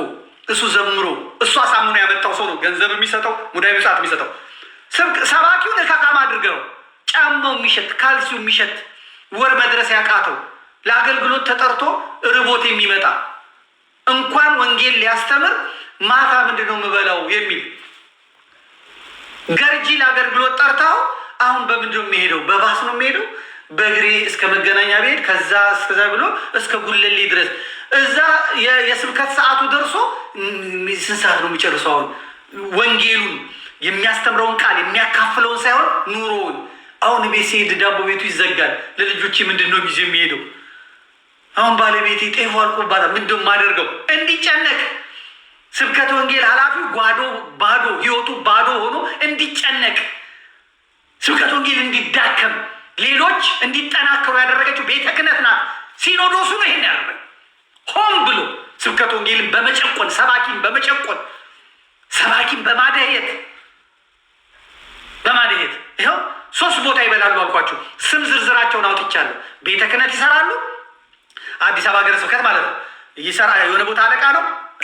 እሱ ዘምሮ እሱ አሳምኖ ያመጣው ሰው ነው ገንዘብ የሚሰጠው ሙዳይ ምጽዋት የሚሰጠው። ሰባኪውን እካካማ አድርገው ጫማው የሚሸት ካልሲው የሚሸት ወር መድረስ ያቃተው ለአገልግሎት ተጠርቶ ርቦት የሚመጣ እንኳን ወንጌል ሊያስተምር ማታ ምንድነው የምበላው የሚል ገርጂ ለአገልግሎት ጠርታው አሁን በምንድን ነው የሚሄደው? በባስ ነው የሚሄደው። በእግሬ እስከ መገናኛ ብሄድ ከዛ እስከዛ ብሎ እስከ ጉለሌ ድረስ እዛ የስብከት ሰዓቱ ደርሶ ስንት ሰዓት ነው የሚጨርሰው? አሁን ወንጌሉን የሚያስተምረውን ቃል የሚያካፍለውን ሳይሆን ኑሮውን። አሁን ቤት ሲሄድ ዳቦ ቤቱ ይዘጋል። ለልጆቼ ምንድን ነው ጊዜ የሚሄደው? አሁን ባለቤቴ ጤፉ አልቆባታል። ምንድን ነው የማደርገው? እንዲጨነቅ ስብከት ወንጌል ኃላፊው ባዶ ህይወቱ ባዶ ሆኖ እንዲጨነቅ ስብከት ወንጌል እንዲዳከም ሌሎች እንዲጠናከሩ ያደረገችው ቤተ ክህነት ናት። ሲኖዶሱ ነው ይሄን ያደረገ ሆን ብሎ ስብከት ወንጌልን በመጨቆን ሰባኪን በማደየት ይኸው 3 ቦታ ይበላሉ አልኳቸው። ስም ዝርዝራቸውን አውጥቻለሁ። ቤተ ክህነት ይሰራሉ። አዲስ አበባ ሀገረ ስብከት ማለት ነው ይሰራ። የሆነ ቦታ አለቃ ነው።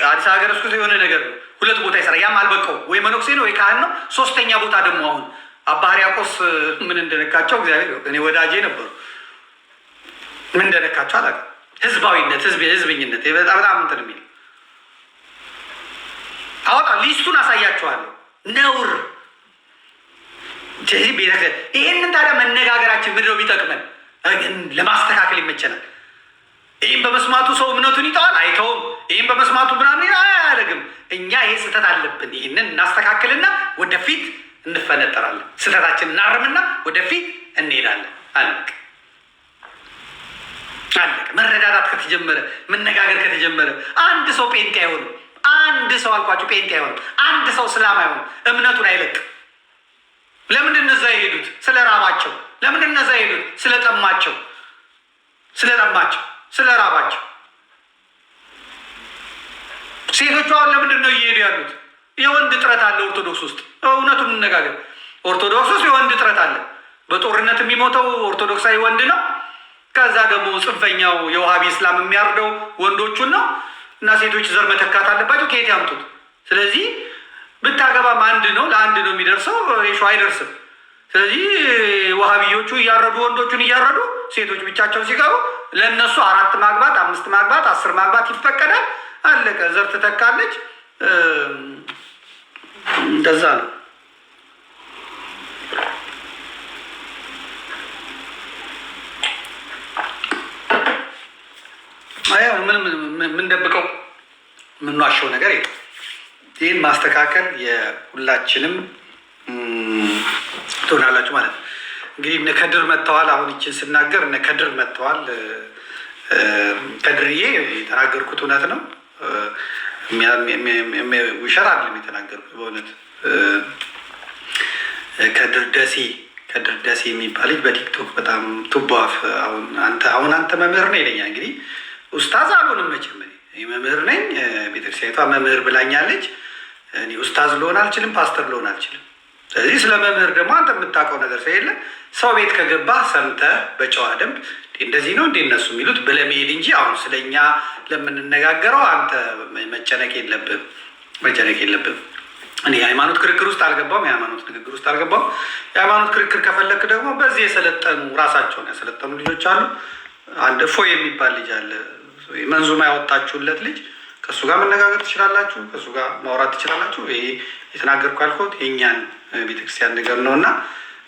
አዲስ አበባ ሀገረ ስብከት የሆነ ነገር ነው። 2 ቦታ ይሰራ። ያም አልበቃው ወይ መነኩሴ ነው ወይ ካህን ነው። 3ኛ ቦታ ደግሞ አሁን አባ ሕርያቆስ ምን እንደነካቸው እግዚአብሔር እኔ ወዳጄ ነበሩ። ምን እንደነካቸው አላውቅም። ህዝባዊነት፣ ህዝብኝነት በጣም እንትን የሚል አወጣ። ሊስቱን አሳያቸዋለሁ። ነውር። ይህንን ታዲያ መነጋገራችን ምንድን ነው የሚጠቅመን? ለማስተካከል ይመቸናል። ይህም በመስማቱ ሰው እምነቱን ይተዋል አይተውም። ይህም በመስማቱ ምናምን አያደርግም። እኛ ይሄ ስህተት አለብን። ይህንን እናስተካክልና ወደፊት እንፈነጠራለን። ስህተታችን እናርምና ወደፊት እንሄዳለን። አለቅ መረዳዳት ከተጀመረ መነጋገር ከተጀመረ አንድ ሰው ጴንጤ አይሆንም። አንድ ሰው አልኳቸው ጴንጤ አይሆንም። አንድ ሰው እስላም አይሆንም። እምነቱን አይለቅም። ለምንድን እነዛ የሄዱት? ስለ ራባቸው። ለምንድን እነዛ የሄዱት? ስለጠማቸው፣ ስለ ራባቸው። ሴቶቹ አሁን ለምንድን ነው እየሄዱ ያሉት? የወንድ እጥረት አለ ኦርቶዶክስ ውስጥ። እውነቱን እንነጋገር። ኦርቶዶክስ ውስጥ የወንድ እጥረት አለ። በጦርነት የሚሞተው ኦርቶዶክሳዊ ወንድ ነው። ከዛ ደግሞ ጽንፈኛው የውሃቢ እስላም የሚያርደው ወንዶቹን ነው። እና ሴቶች ዘር መተካት አለባቸው። ከየት ያምጡት? ስለዚህ ብታገባም አንድ ነው፣ ለአንድ ነው የሚደርሰው። ሾ አይደርስም። ስለዚህ ውሃቢዮቹ እያረዱ ወንዶቹን እያረዱ ሴቶች ብቻቸውን ሲቀሩ ለእነሱ 4 ማግባት 5 ማግባት 10 ማግባት ይፈቀዳል። አለቀ። ዘር ትተካለች። እንደዛ ነው። ምንደብቀው ምንዋሸው ነገር የለም። ይህን ማስተካከል የሁላችንም ትሆናላችሁ ማለት ነው። እንግዲህ እነ ከድር መጥተዋል። አሁን ይችን ስናገር እነ ከድር መጥተዋል። ከድርዬ የተናገርኩት እውነት ነው። ውሸት አይደለም የተናገርኩት በእውነት። ከድር ደሴ የሚባል ልጅ በቲክቶክ በጣም ቱባፍ አሁን አንተ መምህር ነህ ይለኛል። እንግዲህ ኡስታዝ አልሆንም መቼም መምህር ነኝ። ቤተክርስቲያኒቷ መምህር ብላኛለች። እኔ ኡስታዝ ልሆን አልችልም፣ ፓስተር ልሆን አልችልም። ስለዚህ ስለ መምህር ደግሞ አንተ የምታውቀው ነገር ስለሌለ ሰው ቤት ከገባህ ሰምተህ በጨዋ ደንብ እንደዚህ ነው እንደ እነሱ የሚሉት ብለህ መሄድ እንጂ አሁን ስለኛ ለምንነጋገረው አንተ መጨነቅ የለብም። እኔ የሃይማኖት ክርክር ውስጥ አልገባም። የሃይማኖት ንግግር ውስጥ አልገባም። የሃይማኖት ክርክር ከፈለክ ደግሞ በዚህ የሰለጠኑ ራሳቸውን ያሰለጠኑ ልጆች አሉ። አንድ እፎይ የሚባል ልጅ አለ። መንዙማ ያወጣችሁለት ልጅ ከእሱ ጋር መነጋገር ትችላላችሁ። ከእሱ ጋር ማውራት ትችላላችሁ። ይሄ የተናገርኩ ያልኩት የእኛን ቤተክርስቲያን ነገር ነው እና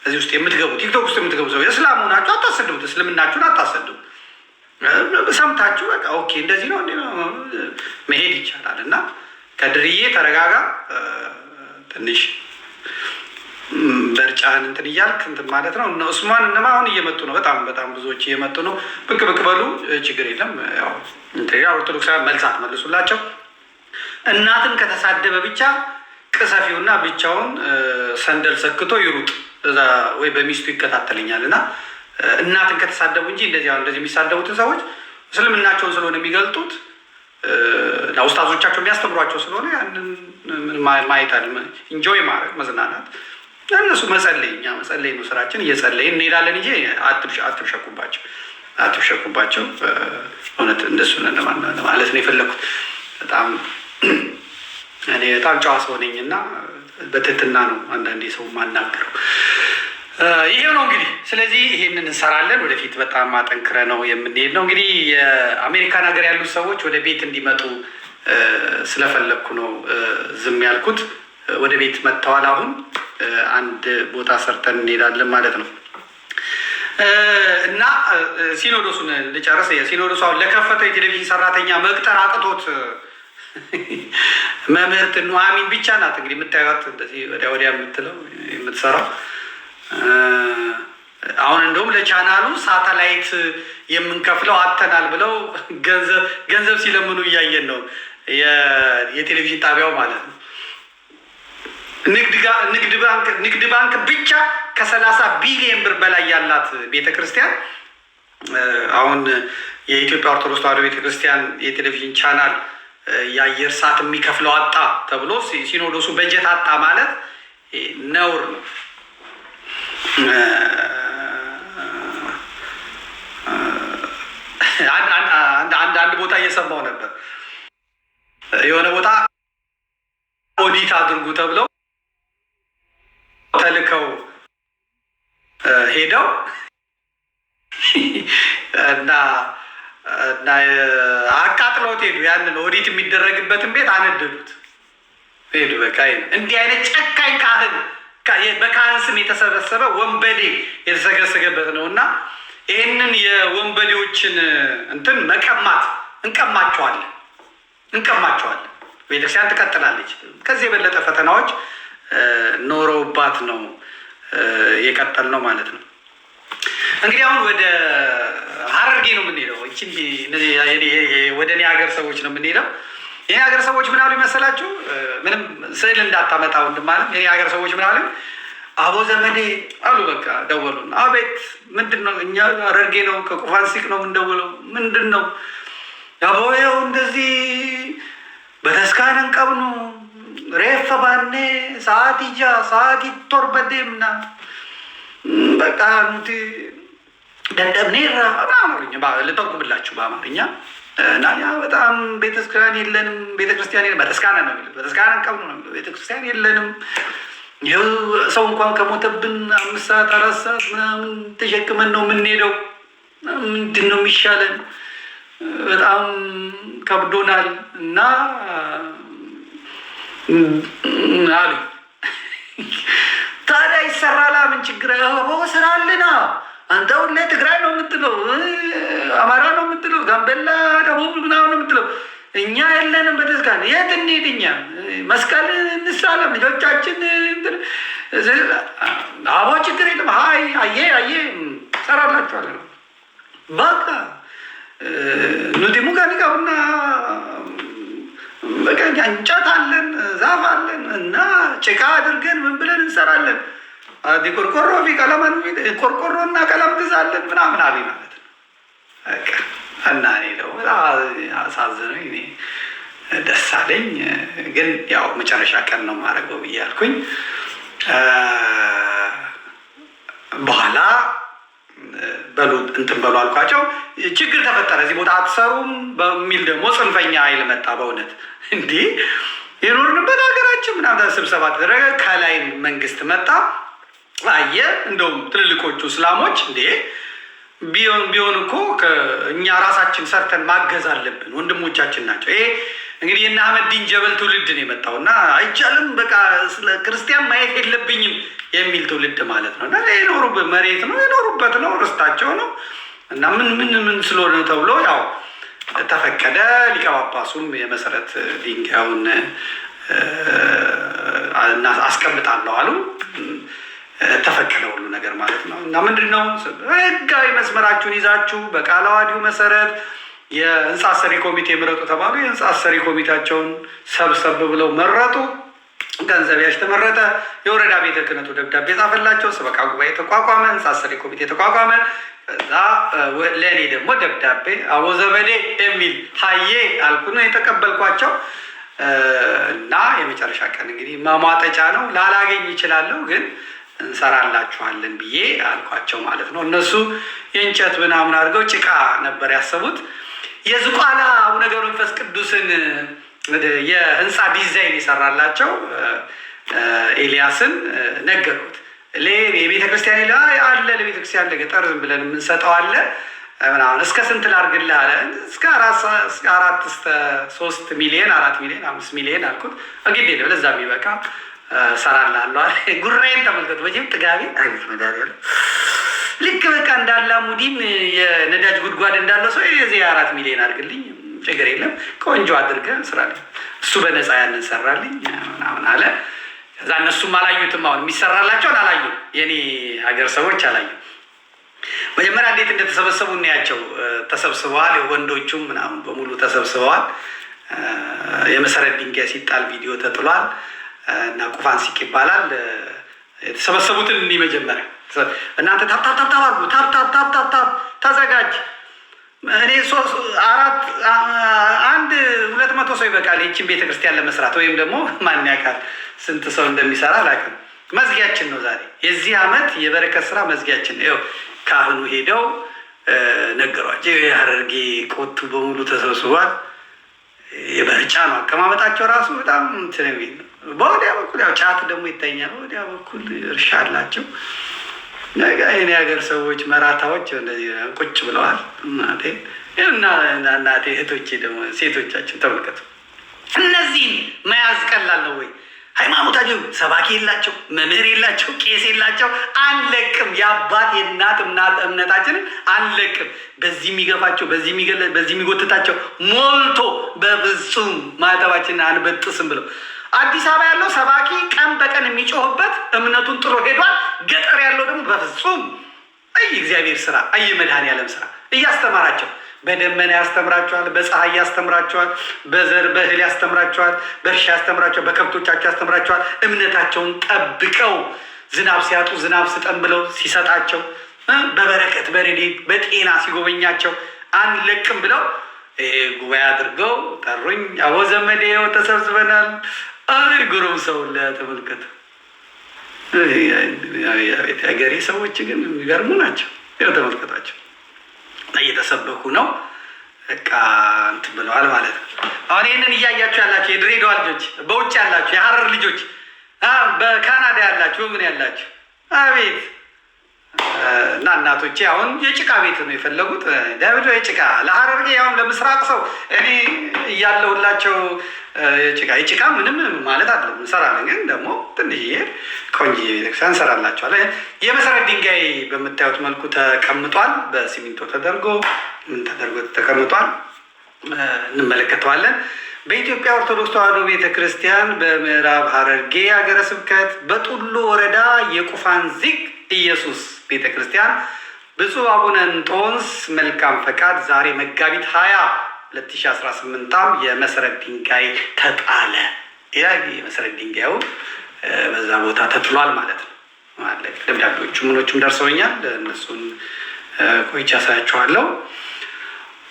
እዚህ ውስጥ የምትገቡ ቲክቶክ ውስጥ የምትገቡ ሰው እስላም ሆናችሁ አታሰድቡት። እስልምናችሁን አታሰድቡ። ሰምታችሁ በቃ ኦኬ እንደዚህ ነው መሄድ ይቻላል። እና ከድርዬ ተረጋጋ። ትንሽ በርጫህን እንትን እያልክ እንትን ማለት ነው። እነ ኡስማን እነማ አሁን እየመጡ ነው። በጣም ብዙዎች እየመጡ ነው። ብቅ በሉ፣ ችግር የለም። ያው ኦርቶዶክሳውያን መልሳት መልሱላቸው። እናትን ከተሳደበ ብቻ ቅሰፊውና ብቻውን ሰንደል ሰክቶ ይሩጥ እዛ ወይ በሚስቱ ይከታተለኛል። እና እናትን ከተሳደቡ እንጂ እንደዚህ የሚሳደቡትን ሰዎች እስልምናቸውን ስለሆነ የሚገልጡት ለውስታዞቻቸው የሚያስተምሯቸው ስለሆነ ያንን ማየት አለ። ኢንጆይ ማድረግ መዝናናት፣ እነሱ መጸለይ ነው ስራችን። እየጸለይን እንሄዳለን እንጂ አትብሸቁባቸው። እውነት እንደሱ ለማለት ነው የፈለግኩት። እኔ በጣም ጨዋ ሰው ነኝ እና በትህትና ነው አንዳንዴ ሰው ማናገረው። ይሄው ነው እንግዲህ። ስለዚህ ይሄንን እንሰራለን ወደፊት። በጣም አጠንክረ ነው የምንሄድ ነው እንግዲህ። የአሜሪካን ሀገር ያሉት ሰዎች ወደ ቤት እንዲመጡ ስለፈለግኩ ነው ዝም ያልኩት። ወደ ቤት መጥተዋል። አሁን አንድ ቦታ ሰርተን እንሄዳለን ማለት ነው። እና ሲኖዶሱን ልጨርስ። ሲኖዶሱ አሁን ለከፈተው የቴሌቪዥን ሰራተኛ መቅጠር አቅቶት መምህርት ኑሐሚን ብቻ ናት እንግዲህ የምታዩት እንደዚህ ወዲያ ወዲያ የምትለው የምትሰራው። አሁን እንደውም ለቻናሉ ሳተላይት የምንከፍለው አተናል ብለው ገንዘብ ሲለምኑ እያየን ነው። የቴሌቪዥን ጣቢያው ማለት ነው። ንግድ ባንክ ብቻ ከ30 ቢሊዮን ብር በላይ ያላት ቤተክርስቲያን አሁን የኢትዮጵያ ኦርቶዶክስ ተዋሕዶ ቤተክርስቲያን የቴሌቪዥን ቻናል የአየር ሰዓት የሚከፍለው አጣ ተብሎ ሲኖዶሱ በጀት አጣ ማለት ነውር ነው። አንድ ቦታ እየሰማው ነበር። የሆነ ቦታ ኦዲት አድርጉ ተብለው ተልከው ሄደው እና አቃጥለውት ሄዱ። ያንን ኦዲት የሚደረግበትን ቤት አነደዱት ሄዱ። በቃ እንዲህ አይነት ጨካኝ ካህን በካህን ስም የተሰበሰበ ወንበዴ የተሰገሰገበት ነው። እና ይህንን የወንበዴዎችን እንትን መቀማት እንቀማቸዋለን። ቤተክርስቲያን ትቀጥላለች። ከዚህ የበለጠ ፈተናዎች ኖረውባት ነው የቀጠል ነው ማለት ነው። እንግዲህ አሁን ወደ ሀረርጌ ነው የምንሄደው። ወደ እኔ ሀገር ሰዎች ነው የምንሄደው። የኔ ሀገር ሰዎች ምን አሉ ይመሰላችሁ? ምንም ስዕል እንዳታመጣ ወንድም አለ። የኔ ሀገር ሰዎች ምን አሉ? አቦ ዘመዴ አሉ። በቃ ደወሉ። አቤት፣ ምንድን ነው? እኛ ሀረርጌ ነው ከቁፋንሲቅ ነው የምንደውለው። ምንድን ነው? አቦየው እንደዚህ በተስካነን ቀብኑ ሬፈ ባኔ ሰዓት ይጃ ሰዓት ይቶርበዴምና በቃ ኑቲ ደደብኔራ አማርኛ ልተርጉምላችሁ በአማርኛ እና በጣም ቤተክርስቲያን የለንም። በተስካነ ነው የሚለው። በተስካነን ቀብኑ ነው የሚለው። ቤተክርስቲያን የለንም። ይኸው ሰው እንኳን ከሞተብን 5 ሰዓት 4 ሰዓት ምናምን ተሸክመን ነው የምንሄደው። ምንድን ነው የሚሻለን? በጣም ከብዶናል እና አሉ። ታዲያ ይሰራል። ምን ችግር ስራ አለና? አንተ ሁሌ ትግራይ ነው የምትለው፣ አማራ ነው የምትለው፣ ጋምቤላ ደቡብ ምናምን ነው የምትለው። እኛ የለንም በተስካን። የት እንሂድ? እኛ መስቀል እንሳለም ልጆቻችን። አቦ ችግር የለም። አየ ሰራላችኋለን። በቃ ኑቲሙ ጋር ሊቀቡና በቃ እንጨት አለን፣ ዛፍ አለን እና ጭቃ አድርገን ምን ብለን እንሰራለን። ቆርቆሮ ቆርቆሮና ቀለም ግዛለን ምናምን አለኝ ማለት ነው። እና እኔ ደግሞ አሳዝነኝ። እኔ ደስ አለኝ። ግን ያው መጨረሻ ቀን ነው የማደርገው ብዬ አልኩኝ። በኋላ እንትን በሉ አልኳቸው። ችግር ተፈጠረ። እዚህ ቦታ አትሰሩም በሚል ደግሞ ጽንፈኛ ኃይል መጣ። በእውነት እንዲህ የኖርንበት ሀገራችን ምናምን ስብሰባ ተደረገ። ከላይ መንግስት መጣ አየ። እንደውም ትልልቆቹ እስላሞች እንዴ ቢሆን እኮ እኛ ራሳችን ሰርተን ማገዝ አለብን፣ ወንድሞቻችን ናቸው። ይሄ እንግዲህ የእነ አህመዲን ጀበል ትውልድ ነው የመጣው እና አይቻልም በቃ ስለ ክርስቲያን ማየት የለብኝም የሚል ትውልድ ማለት ነው። እና የኖሩበት መሬት ነው፣ የኖሩበት ነው፣ ርስታቸው ነው። እና ምን ስለሆነ ተብሎ ያው ተፈቀደ። ሊቀ ጳጳሱም የመሰረት ድንጋዩን አስቀምጣለሁ አሉ። ተፈቀደ ሁሉ ነገር ማለት ነው። እና ምንድን ነው ህጋዊ መስመራችሁን ይዛችሁ በቃለ ዓዋዲው መሰረት የህንፃ አሰሪ ኮሚቴ ምረጡ ተባሉ። የህንፃ አሰሪ ኮሚቴያቸውን ሰብሰብ ብለው መረጡ። ገንዘብ ያሽ ተመረጠ። የወረዳ ቤተ ክህነቱ ደብዳቤ ጻፈላቸው። ሰበካ ጉባኤ ተቋቋመ። ህንፃ አሰሪ ኮሚቴ ተቋቋመ። እዛ ለእኔ ደግሞ ደብዳቤ አቦ ዘመዴ የሚል ሀዬ አልኩ። የተቀበልኳቸው እና የመጨረሻ ቀን እንግዲህ ማሟጠጫ ነው ላላገኝ ይችላለሁ ግን እንሰራላችኋለን ብዬ አልኳቸው ማለት ነው። እነሱ የእንጨት ምናምን አድርገው ጭቃ ነበር ያሰቡት። የዝቋላ አቡነ ገብረ መንፈስ ቅዱስን የህንፃ ዲዛይን የሰራላቸው ኤልያስን ነገርኩት። የቤተክርስቲያን አለ ለቤተክርስቲያን ለገጠር ዝም ብለን የምንሰጠው አለ ምናምን እስከ ስንት ላድርግልህ አለ። እስከ 3 ሚሊዮን 4 ሚሊዮን 5 ሚሊዮን አልኩት። እንግዲህ ለዛ የሚበቃ ሰራላለሁ አለ። ጉራዬን ተመልከቱ። በጂም ጥጋቢ አይነት መዳሪያ ልክ በቃ እንዳላ ሙዲን የነዳጅ ጉድጓድ እንዳለው ሰው የዚህ 4 ሚሊዮን አድርግልኝ፣ ችግር የለም ቆንጆ አድርገህ ስራልኝ። እሱ በነፃ ያንን ሰራልኝ ምናምን አለ። ከዛ እነሱም አላዩትም። አሁን የሚሰራላቸውን አላዩ፣ የኔ ሀገር ሰዎች አላዩ። መጀመሪያ እንዴት እንደተሰበሰቡ እናያቸው። ተሰብስበዋል፣ ወንዶቹም ምናምን በሙሉ ተሰብስበዋል። የመሰረት ድንጋይ ሲጣል ቪዲዮ ተጥሏል እና ቁፋንሲቅ ይባላል። የተሰበሰቡትን እንዲህ መጀመሪያ እናንተ ታፕታፕታፕታፕታፕታፕ ተዘጋጅ። እኔ 200 ሰው ይበቃል ይህችን ቤተክርስቲያን ለመስራት፣ ወይም ደግሞ ማን ያውቃል ስንት ሰው እንደሚሰራ አላውቅም። መዝጊያችን ነው ዛሬ፣ የዚህ ዓመት የበረከት ስራ መዝጊያችን ነው። ካህኑ ሄደው ነገሯቸው። የሀረርጌ ቆቱ በሙሉ ተሰብስቧል። የበርጫ ነው አቀማመጣቸው ራሱ በጣም እንትን የሚል ነው። በወዲያ በኩል ያው ጫት ደግሞ ይተኛል። በወዲያ በኩል እርሻ አላቸው። ነገ የኔ ሀገር ሰዎች መራታዎች እንደዚህ ቁጭ ብለዋል። እናቴ እህቶቼ ደግሞ ሴቶቻችን ተመልከቱ። እነዚህን መያዝ ቀላል ነው ወይ? ሃይማኖታቸው ሰባኪ የላቸው፣ መምህር የላቸው፣ ቄስ የላቸው። አንለቅም። የአባት የእናት እምነታችንን አንለቅም። በዚህ የሚገፋቸው፣ በዚህ የሚጎትታቸው ሞልቶ በፍጹም ማዕተባችንን አንበጥስም ብለው አዲስ አበባ ያለው ሰባኪ ቀን በቀን የሚጮህበት እምነቱን ጥሎ ሄዷል። ገጠር ያለው ደግሞ በፍጹም እግዚአብሔር ስራ መድኃኔዓለም ስራ እያስተማራቸው በደመና ያስተምራቸዋል፣ በፀሐይ ያስተምራቸዋል፣ በዘር በእህል ያስተምራቸዋል፣ በእርሻ ያስተምራቸዋል፣ በከብቶቻቸው ያስተምራቸዋል። እምነታቸውን ጠብቀው ዝናብ ሲያጡ ዝናብ ስጠን ብለው ሲሰጣቸው፣ በበረከት በረድኤት በጤና ሲጎበኛቸው አንለቅም ብለው ጉባኤ አድርገው ጠሩኝ። አቦ ዘመዴ ተሰብስበናል። ጉሩም ሰው ለተመልከቱ የሀገሬ ሰዎች ግን የሚገርሙ ናቸው። ያው ተመልከቷቸው እየተሰበኩ ነው። በቃ እንትን ብለዋል ማለት ነው። አሁን ይህንን እያያችሁ ያላችሁ የድሬዳዋ ልጆች፣ በውጭ ያላችሁ የሀረር ልጆች፣ በካናዳ ያላችሁ፣ ምን ያላችሁ አቤት እና እናቶቼ አሁን የጭቃ ቤት ነው የፈለጉት። ዳቪዶ የጭቃ ለሀረርጌ ያውም ለምስራቅ ሰው እኔ እያለሁላቸው የጭቃ ምንም ማለት አለ እንሰራለን። ግን ደግሞ ትንሽዬ ቆንጆ ቤተክርስቲያን እንሰራላቸዋለን። የመሰረት ድንጋይ በምታዩት መልኩ ተቀምጧል። በሲሚንቶ ተደርጎ ምን ተደርጎ ተቀምጧል፣ እንመለከተዋለን። በኢትዮጵያ ኦርቶዶክስ ተዋሕዶ ቤተክርስቲያን በምዕራብ ሀረርጌ ሀገረ ስብከት በጡሎ ወረዳ የቁፋንሲቅ ኢየሱስ ቤተክርስቲያን ብፁዕ አቡነ እንጦንስ መልካም ፈቃድ ዛሬ መጋቢት 20 2018 የመሰረት ድንጋይ ተጣለ። የመሰረት ድንጋዩ በዛ ቦታ ተጥሏል ማለት ነው። ደብዳቤዎቹ ምኖቹም ደርሰውኛል። እነሱን ቆይቼ አሳያቸዋለሁ።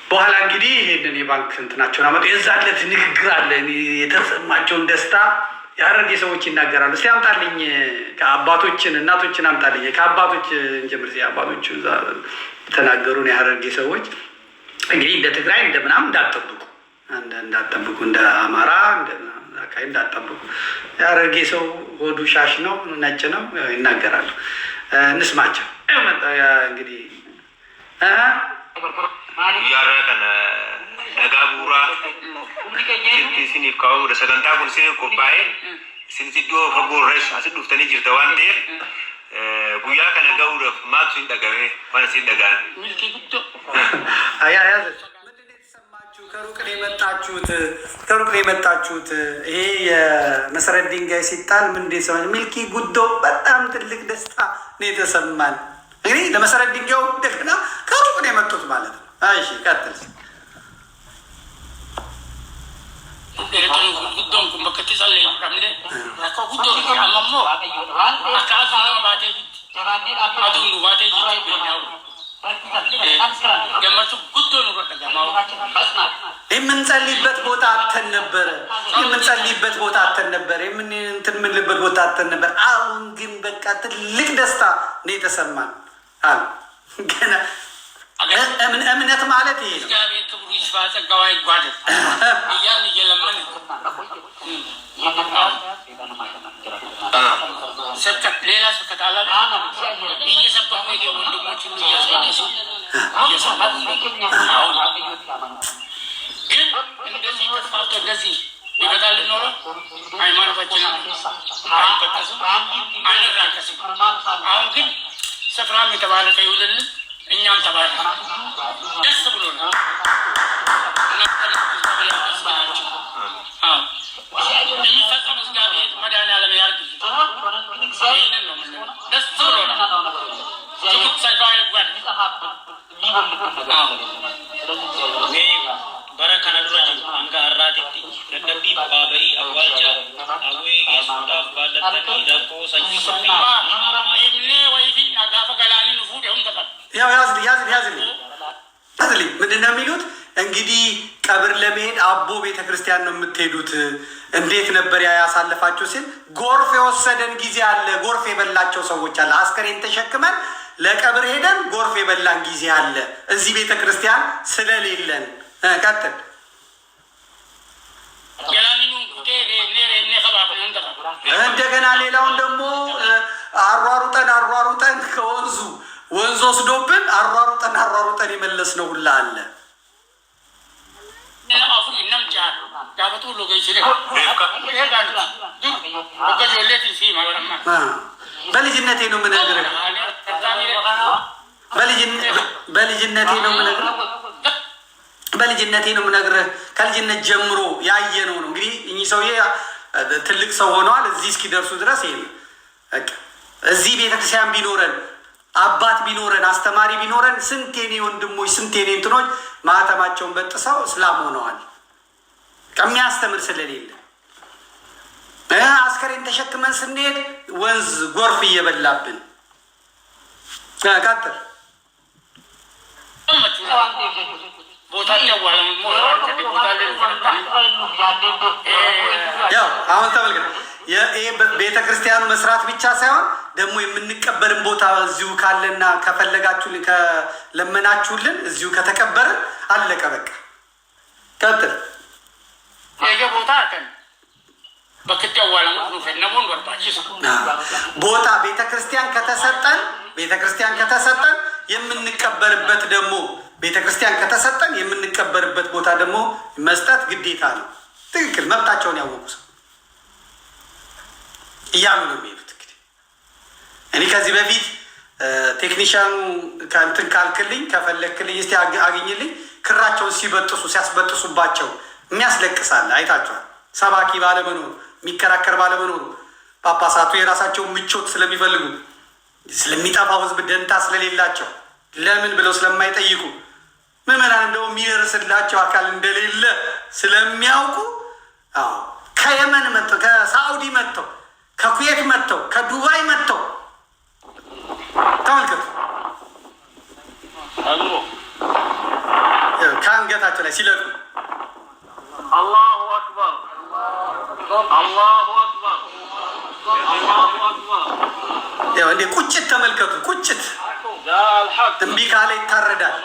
በኋላ እንግዲህ ይሄንን የባንክ እንትናቸውን አመጡ። የዛለት ንግግር አለ። የተሰማቸውን ደስታ የሀረርጌ ሰዎች ይናገራሉ። እስቲ አምጣልኝ ከአባቶችን እናቶችን አምጣልኝ። ከአባቶች እንጀምር። አባቶቹ ተናገሩን። የሀረርጌ ሰዎች እንግዲህ እንደ ትግራይ እንደ ምናምን እንዳጠብቁ እንደ አማራ አካባቢ እንዳጠብቁ። የሀረርጌ ሰው ሆዱ ሻሽ ነው፣ ነጭ ነው፣ ይናገራሉ። እንስማቸው። እንግዲህ ያረቀን ነጋቡራ ሲኒፍ ካው ለሰገንታ ኩንሴ ኮባይ ሲንሲዶ ፈጎረሽ አስዱፍተኒ ጅርተዋንዴ ጉያ ከነጋው ማክሱ እንደገበ ማለት ሲንደጋን ሚልኪ ጉቶ አያያዘ ምንድን የተሰማችሁ? ከሩቅ የመጣችሁት ይሄ የመሰረት ድንጋይ ሲጣል ምንድን የተሰማችሁ? ሚልኪ ጉዶ በጣም ትልቅ ደስታ ነው የተሰማን። እንግዲህ ለመሰረት ድንጋዩ እንደገና ከሩቅ ነው የመጡት ማለት ነው። እሺ ቀጥል። የምንጸልይበት ቦታ አተን ነበረ። የምንልበት ቦታ አተን ነበር። አሁን ግን በቃ ትልቅ ደስታ ነው የተሰማን አሉ። ገና እምነት ማለት ይሄ ነው። ሌላ ስብከት አላ እየሰበኩ ወንድሞችን ግን እንደዚህ ተስፋፍቶ እንደዚህ ይበቃል ኖሮ ሃይማኖታችን አይበጠስም አንራከስም። አሁን ግን ስፍራም የተባረከ ይሁንልን፣ እኛም ተባረክ ደስ ብሎናል። የሚፈጸም እግዚአብሔር መድኃኒዓለም ያርግልን። ይህንን ነው የምንለው። ደስ ብሎናል። ሰጋዊ ጓድ bara kana dura jiru hanga har'aatitti dadhabbii baaba'ii awwaalcha hawwee geessuudhaaf baadhatanii rakkoo sanyii ያዝልኝ ምንድን ነው የሚሉት እንግዲህ ቀብር ለመሄድ አቦ ቤተክርስቲያን ነው የምትሄዱት፣ እንዴት ነበር ያ ያሳለፋችሁ ሲል ጎርፍ የወሰደን ጊዜ አለ፣ ጎርፍ የበላቸው ሰዎች አለ። አስከሬን ተሸክመን ለቀብር ሄደን ጎርፍ የበላን ጊዜ አለ፣ እዚህ ቤተክርስቲያን ስለሌለን። ቀጥል። እንደገና ሌላውን ደግሞ አሯሩጠን ከወንዙ ወንዝ ወስዶብን አሯሩጠን የመለስ ነው ሁላ አለ። በልጅነቴ ነው የምነግርህ ከልጅነት ጀምሮ ያየነው ነው። እንግዲህ እኚህ ሰውዬ ትልቅ ሰው ሆነዋል። እዚህ እስኪደርሱ ድረስ ይሄ እዚህ ቤተክርስቲያን ቢኖረን አባት ቢኖረን አስተማሪ ቢኖረን ስንቴኔ ወንድሞች ስንቴኔ እንትኖች ማህተማቸውን በጥሰው እስላም ሆነዋል። ከሚያስተምር ስለሌለ አስከሬን ተሸክመን ስንሄድ ወንዝ ጎርፍ እየበላብን። ቀጥል። ያው አሁን ተመልከት፣ ቤተ ክርስቲያኑ መስራት ብቻ ሳይሆን ደግሞ የምንቀበርን ቦታ እዚሁ ካለና ከፈለጋችሁልን ከለመናችሁልን እዚሁ ከተቀበርን አለቀ በቃ። ቀጥል። ቦታ ቤተ ክርስቲያን ከተሰጠን የምንቀበርበት ደግሞ የምንቀበርበት ቦታ ደግሞ መስጠት ግዴታ ነው። ትክክል። መብታቸውን ያወቁ ሰው እያሉ ነው የሚሄዱት። እንግዲህ እኔ ከዚህ በፊት ቴክኒሻኑ ከእንትን ካልክልኝ ከፈለክልኝ እስቲ አግኝልኝ ክራቸውን ሲያስበጥሱባቸው የሚያስለቅሳል። አይታችኋል። ሰባኪ ባለመኖሩ የሚከራከር ባለመኖሩ ጳጳሳቱ የራሳቸውን ምቾት ስለሚፈልጉ ስለሚጠፋው ሕዝብ ደንታ ስለሌላቸው ለምን ብለው ስለማይጠይቁ ምዕመናን ደግሞ የሚደርስላቸው አካል እንደሌለ ስለሚያውቁ ከየመን መጥተው ከሳዑዲ መጥተው ከኩዌት መጥተው ከዱባይ መጥተው ተመልከቱ ከአንገታቸው ላይ ሲለቁ አላሁ አክበር አላሁ አክበር አላሁ አክበር። ያው እንደ ቁጭት ተመልከቱ። ቁጭት እምቢ ካለ ይታረዳል።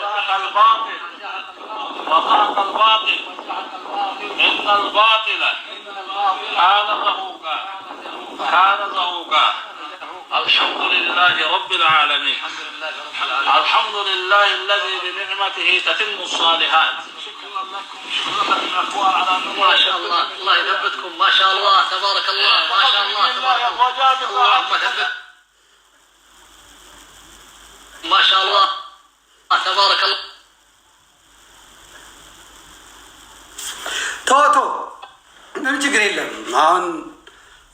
الحمد لله رب العالمين الحمد لله الذي بنعمته تتم الصالحات. ما شاء الله الله يثبتكم ما شاء الله تبارك الله ما شاء الله تبارك الله ما شاء الله تبارك الله. ቶቶ ምንም ችግር የለም። አሁን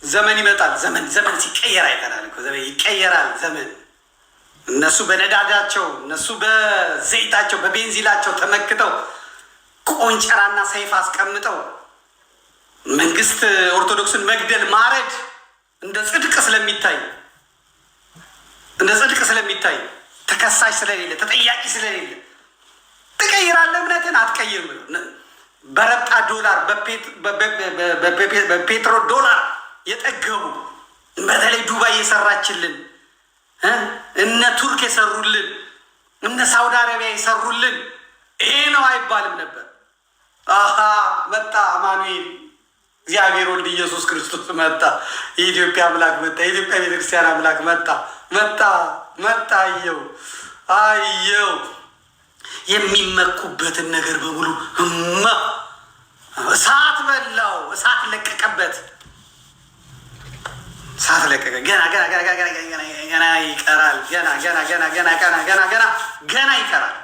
ዘመን ይመጣል። ዘመን ሲቀየር አይተናል እኮ ዘመን ይቀየራል። ዘመን እነሱ በነዳጃቸው እነሱ በዘይታቸው በቤንዚላቸው ተመክተው ቆንጨራና ሰይፍ አስቀምጠው መንግስት ኦርቶዶክስን መግደል ማረድ እንደ ጽድቅ ስለሚታይ ተከሳሽ ስለሌለ ተጠያቂ ስለሌለ ትቀይራለህ እምነትን አትቀይርም ብሎ በረብጣ ዶላር በፔትሮ ዶላር የጠገቡ በተለይ ዱባይ የሰራችልን እነ ቱርክ የሰሩልን እነ ሳውዲ አረቢያ የሰሩልን ይሄ ነው አይባልም ነበር። መጣ አማኑኤል እግዚአብሔር ወልድ ኢየሱስ ክርስቶስ መጣ። የኢትዮጵያ አምላክ መጣ። የኢትዮጵያ ቤተክርስቲያን አምላክ መጣ። አየው የሚመኩበትን ነገር በሙሉ እሳት በላው፣ እሳት ለቀቀበት፣ እሳት ለቀቀ። ገና ገና ገና ገና ገና ይቀራል። ገና ገና ገና ገና ገና ገና ገና ይቀራል።